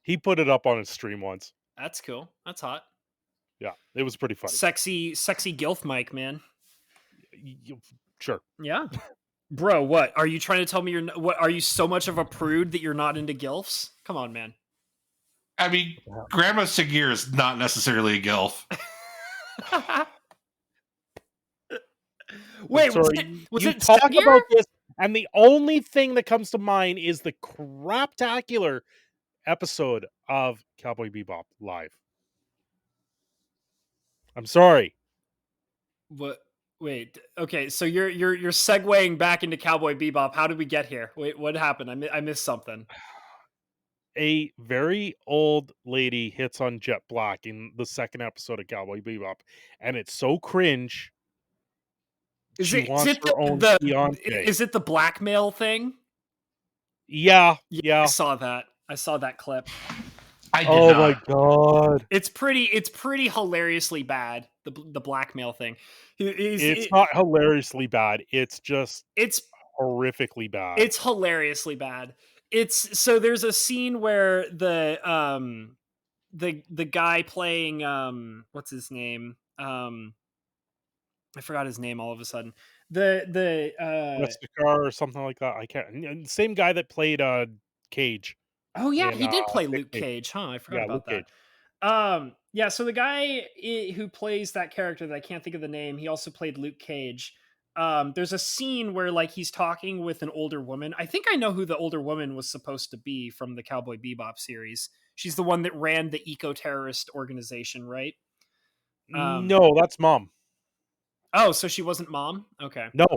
He put it up on his stream once. That's cool. That's hot. Yeah, it was pretty funny. Sexy gilf Mike, man. Sure. Yeah. Bro, what? Are you trying to tell me are you so much of a prude that you're not into gilfs? Come on, man. I mean, Grandma Sagir is not necessarily a gilf. Wait, was it talk about this, and the only thing that comes to mind is the craptacular episode of Cowboy Bebop live. I'm sorry. What? Wait. Okay, so you're segueing back into Cowboy Bebop. How did we get here? Wait, what happened? I missed something. A very old lady hits on Jet Black in the second episode of Cowboy Bebop, and it's so cringe. Is it the blackmail thing? Yeah. I saw that clip. Oh my god! It's pretty hilariously bad. The blackmail thing. It's not hilariously bad. It's horrifically bad. It's hilariously bad. So there's a scene where the guy playing what's his name? I forgot his name all of a sudden. The Westakar or something like that. I can't. Same guy that played Cage. Oh yeah, he did play Luke Cage, huh? I forgot about that. Cage. Yeah, so the guy who plays that character that I can't think of the name, he also played Luke Cage. There's a scene where like he's talking with an older woman. I think I know who the older woman was supposed to be from the Cowboy Bebop series. She's the one that ran the eco-terrorist organization, right? No, that's Mom. Oh, so she wasn't mom? Okay. No.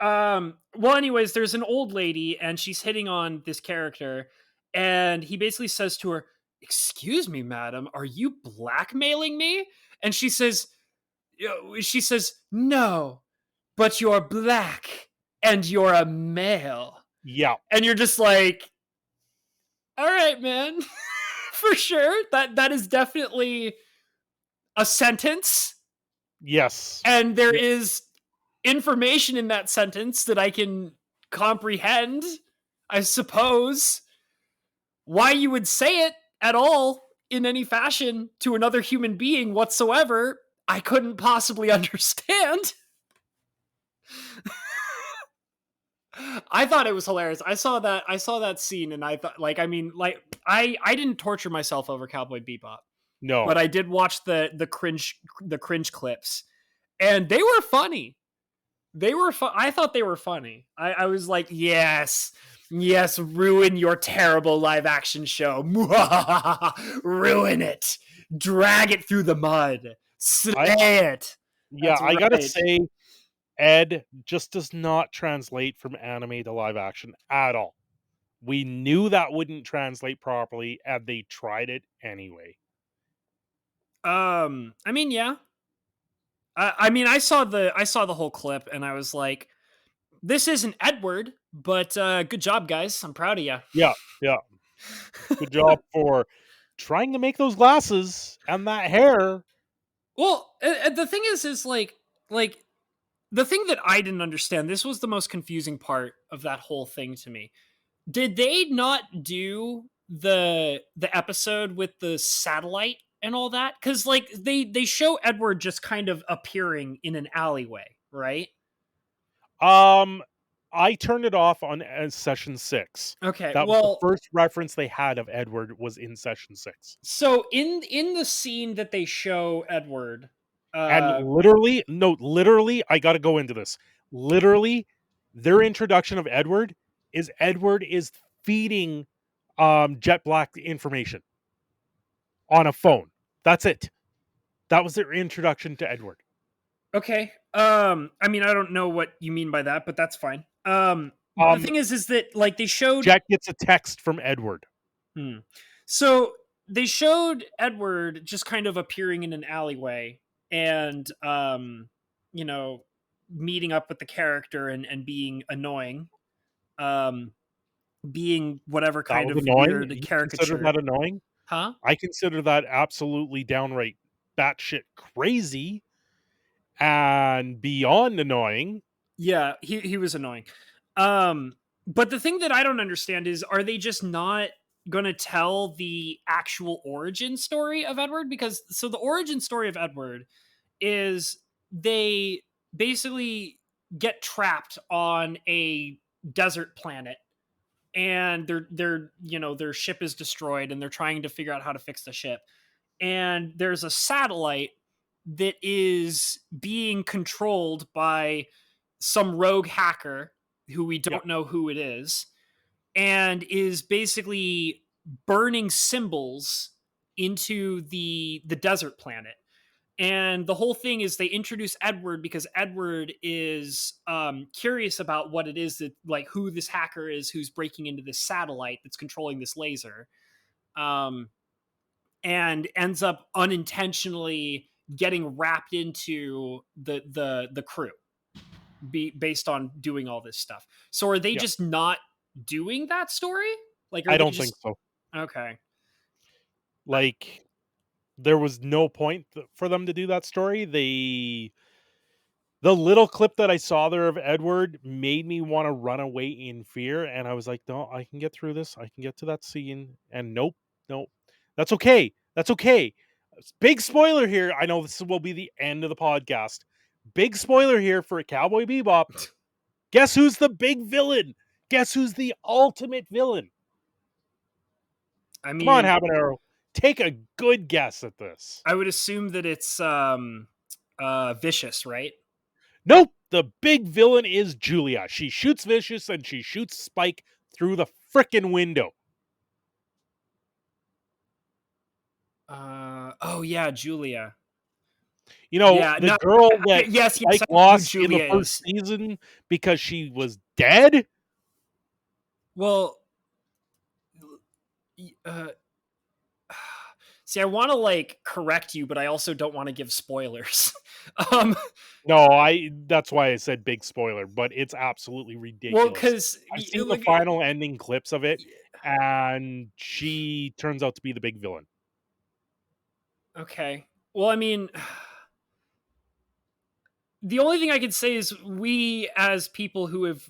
Well, anyways, there's an old lady and she's hitting on this character, and he basically says to her, "Excuse me, madam, are you blackmailing me?" And she says, "No, but you're black and you're a male." Yeah. And you're just like, all right, man. For sure. That is definitely a sentence. Yes. And there is information in that sentence that I can comprehend, I suppose. Why you would say it at all in any fashion to another human being whatsoever, I couldn't possibly understand. I thought it was hilarious. I saw that scene and I thought, I didn't torture myself over Cowboy Bebop. No. But I did watch the cringe clips, and they were funny. They were I thought they were funny. I was like, yes, ruin your terrible live action show. Ruin it. Drag it through the mud. Slay it. Yeah, I gotta say, Ed just does not translate from anime to live action at all. We knew that wouldn't translate properly, and they tried it anyway. I mean, yeah. I saw the whole clip, and I was like, this isn't Edward, but good job, guys. I'm proud of you. Yeah. Good job for trying to make those glasses and that hair. Well, the thing is like the thing that I didn't understand. This was the most confusing part of that whole thing to me. Did they not do the episode with the satellite and all that? Because like they show Edward just kind of appearing in an alleyway, right? I turned it off on session 6. Okay, that was the first reference they had of Edward was in session 6. So in the scene that they show Edward, and literally, I got to go into this. Literally, their introduction of Edward is feeding Jet Black information on a phone. That's it. That was their introduction to Edward. Okay. I mean, I don't know what you mean by that, but that's fine. The thing is that like they showed Jet gets a text from Edward. So they showed Edward just kind of appearing in an alleyway and meeting up with the character and being annoying. Being whatever kind of annoying? weird You caricature. Consider that annoying? Huh? I consider that absolutely downright batshit crazy and beyond annoying. Yeah, he was annoying. But the thing that I don't understand is, are they just not going to tell the actual origin story of Edward? Because so the origin story of Edward is they basically get trapped on a desert planet, and their ship is destroyed, and they're trying to figure out how to fix the ship. And there's a satellite that is being controlled by some rogue hacker who we don't know who it is, and is basically burning symbols into the desert planet. And the whole thing is they introduce Edward because Edward is curious about what it is that, like, who this hacker is who's breaking into this satellite that's controlling this laser, and ends up unintentionally getting wrapped into the crew based on doing all this stuff. So are they just not doing that story? Like, I don't think so. Okay. Like, there was no point for them to do that story. The little clip that I saw there of Edward made me want to run away in fear, and I was like, no, I can get through this. I can get to that scene. And nope. That's okay. Big spoiler here. I know this will be the end of the podcast. Big spoiler here for Cowboy Bebop. Guess who's the big villain? Guess who's the ultimate villain? I mean, come on, Habanero. Take a good guess at this. I would assume that it's Vicious, right? Nope. The big villain is Julia. She shoots Vicious and she shoots Spike through the frickin' window. Oh yeah, Julia. You know, Yeah, the no, girl that yes, Mike I know who lost in the Julia first is. season because she was dead? Well, see, I want to like correct you, but I also don't want to give spoilers. um, No, that's why I said big spoiler, but it's absolutely well, ridiculous. because I've seen the final ending clips of it, and she turns out to be the big villain. Okay. Well, I mean, the only thing I can say is we, as people who have,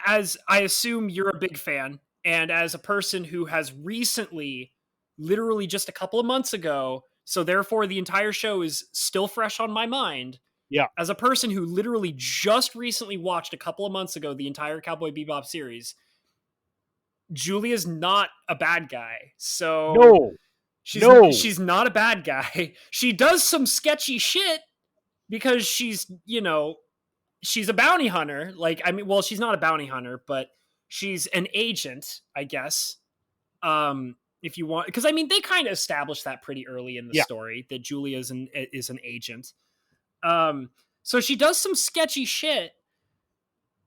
as I assume you're a big fan, and as a person who has recently, literally just a couple of months ago, so therefore the entire show is still fresh on my mind. Yeah. As a person who literally just recently watched a couple of months ago the entire Cowboy Bebop series, Julia's not a bad guy. So she's not a bad guy. She does some sketchy shit because she's, she's a bounty hunter. Like, I mean, well, she's not a bounty hunter, but she's an agent, I guess. If you want, because I mean, they kind of established that pretty early in the story that Julia is an agent. So she does some sketchy shit,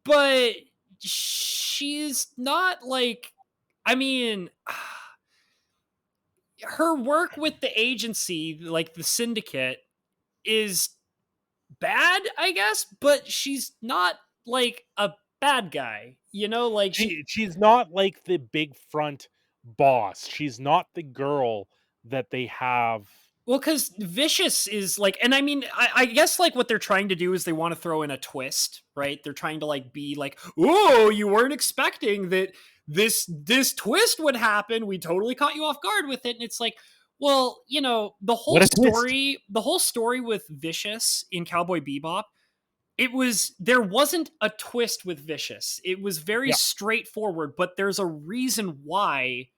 but she's not like, I mean, her work with the agency, like the syndicate, is bad, I guess, but she's not like a bad guy, like she's not like the big front boss. She's not the girl that they have. Well, because Vicious is like, and I mean, I guess like what they're trying to do is they want to throw in a twist, right? They're trying to like be like, oh, you weren't expecting that this twist would happen. We totally caught you off guard with it, and it's like, well, the whole story with Vicious in Cowboy Bebop, there wasn't a twist with Vicious. It was very straightforward, but there's a reason why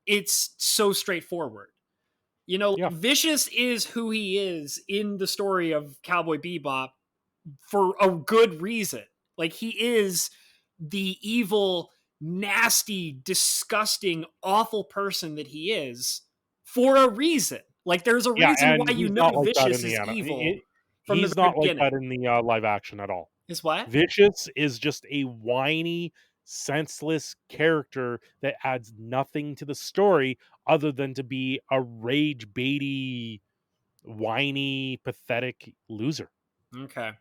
it's so straightforward. Vicious is who he is in the story of Cowboy Bebop for a good reason. Like, he is the evil, nasty, disgusting, awful person that he is for a reason. Like, there's a reason why Vicious is evil from the not like beginning. that in the live action at all. Is what? Vicious is just a whiny, senseless character that adds nothing to the story other than to be a rage baity, whiny, pathetic loser. Okay.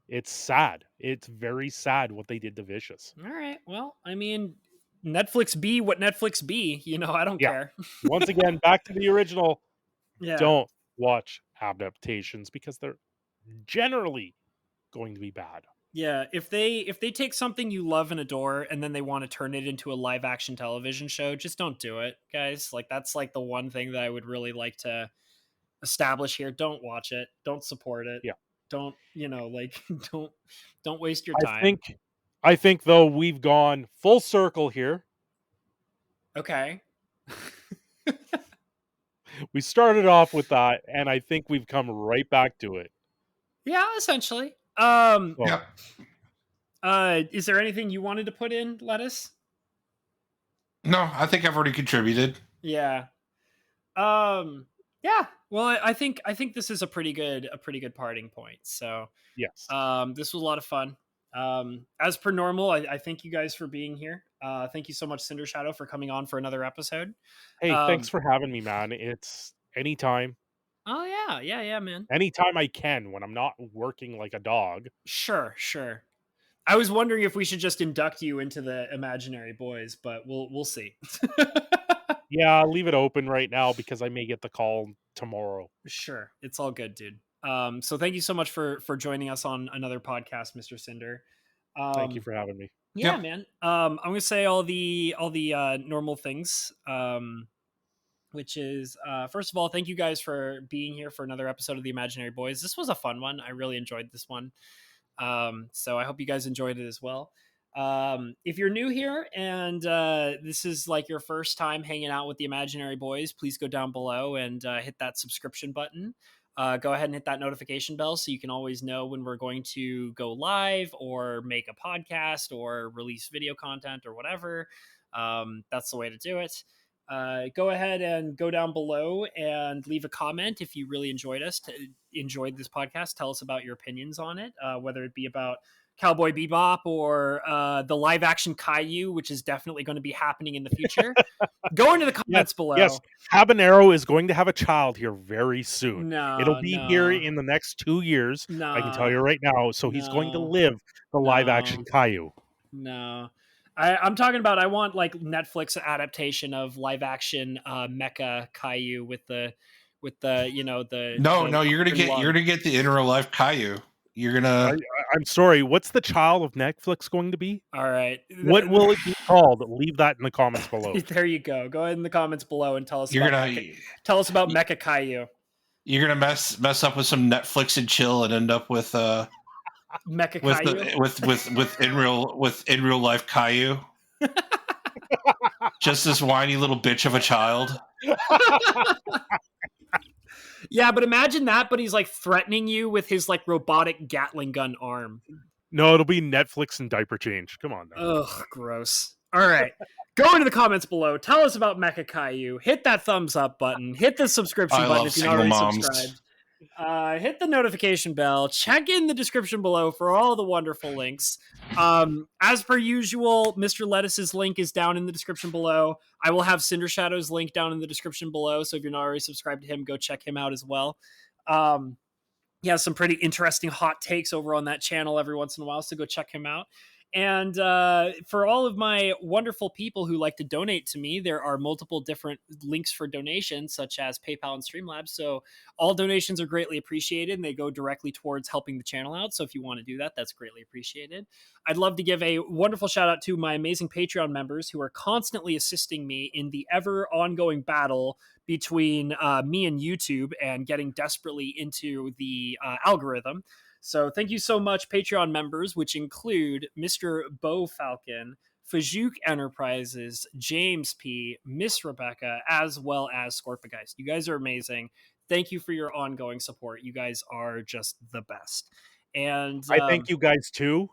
It's sad. It's very sad what they did to Vicious. All right. Well, I mean, Netflix be what Netflix be. I don't care. Once again, back to the original. Yeah. Don't watch adaptations because they're generally going to be bad. Yeah, if they take something you love and adore and then they want to turn it into a live action television show, just don't do it, guys. Like, that's like the one thing that I would really like to establish here. Don't watch it. Don't support it. Yeah. Don't, like don't waste your time. I think though we've gone full circle here. Okay. We started off with that, and I think we've come right back to it. Yeah, essentially. Yeah. Is there anything you wanted to put in, Lettuce? No, I think I've already contributed. Yeah. Yeah. Well, I think this is a pretty good parting point. So yes. This was a lot of fun. As per normal, I thank you guys for being here. Thank you so much, Cindershadow, for coming on for another episode. Hey, thanks for having me, man. It's anytime. Oh yeah, man. Anytime I can when I'm not working like a dog. Sure. I was wondering if we should just induct you into the Imaginary Boys, but we'll see. Yeah, I'll leave it open right now because I may get the call tomorrow. Sure, it's all good, dude. So thank you so much for joining us on another podcast, Mr. Cinder. Thank you for having me. Yeah, man. I'm gonna say all the normal things. Which is first of all, thank you guys for being here for another episode of the Imaginary Boys. This was a fun one. I really enjoyed this one. So I hope you guys enjoyed it as well. If you're new here and this is like your first time hanging out with the Imaginary Boys, please go down below and hit that subscription button. Go ahead and hit that notification bell so you can always know when we're going to go live or make a podcast or release video content or whatever. That's the way to do it. go ahead and go down below and leave a comment if you really enjoyed this podcast. Tell us about your opinions on it, whether it be about Cowboy Bebop or the live action Caillou, which is definitely going to be happening in the future. Go into the comments below. Yes, Habanero is going to have a child here very soon. It'll be here in the next 2 years. I can tell you right now. So he's going to live the live action Caillou. No. I'm talking about, I want like Netflix adaptation of live action mecha Caillou with the No, you're gonna get the in real life Caillou. You're gonna. I'm sorry. What's the child of Netflix going to be? All right. What will it be called? Leave that in the comments below. There you go. Go ahead in the comments below and tell us. Tell us about Mecha Caillou. You're gonna mess up with some Netflix and chill and end up with Mecha Caillou with in real life Caillou. Just this whiny little bitch of a child. Yeah, but imagine that, but he's like threatening you with his like robotic Gatling gun arm. No, it'll be Netflix and diaper change. Come on now. Ugh, gross. All right. Go into the comments below. Tell us about Mecha Caillou. Hit that thumbs up button. Hit the subscription button if you're not already subscribed. Hit the notification bell. Check in the description below for all the wonderful links. As per usual, Mr. Lettuce's link is down in the description below. I will have Cindershadow's link down in the description below, so if you're not already subscribed to him, go check him out as well. He has some pretty interesting hot takes over on that channel every once in a while, so go check him out. And for all of my wonderful people who like to donate to me, there are multiple different links for donations, such as PayPal and Streamlabs. So all donations are greatly appreciated, and they go directly towards helping the channel out. So if you want to do that, that's greatly appreciated. I'd love to give a wonderful shout out to my amazing Patreon members who are constantly assisting me in the ever ongoing battle between me and YouTube and getting desperately into the algorithm. So thank you so much, Patreon members, which include Mr. Bo Falcon, Fajouk Enterprises, James P., Miss Rebecca, as well as Scorpigeist. You guys are amazing. Thank you for your ongoing support. You guys are just the best. And I thank you guys too,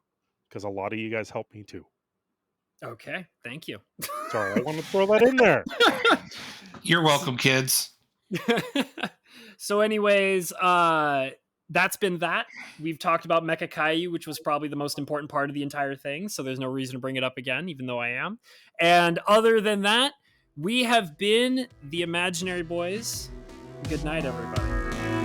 because a lot of you guys helped me too. Okay, thank you. Sorry, I want to throw that in there. You're welcome, kids. So anyways, that's been that. We've talked about Mecha Caillou, which was probably the most important part of the entire thing, so there's no reason to bring it up again, even though I am. And other than that, we have been the Imaginary Boys. Good night, everybody.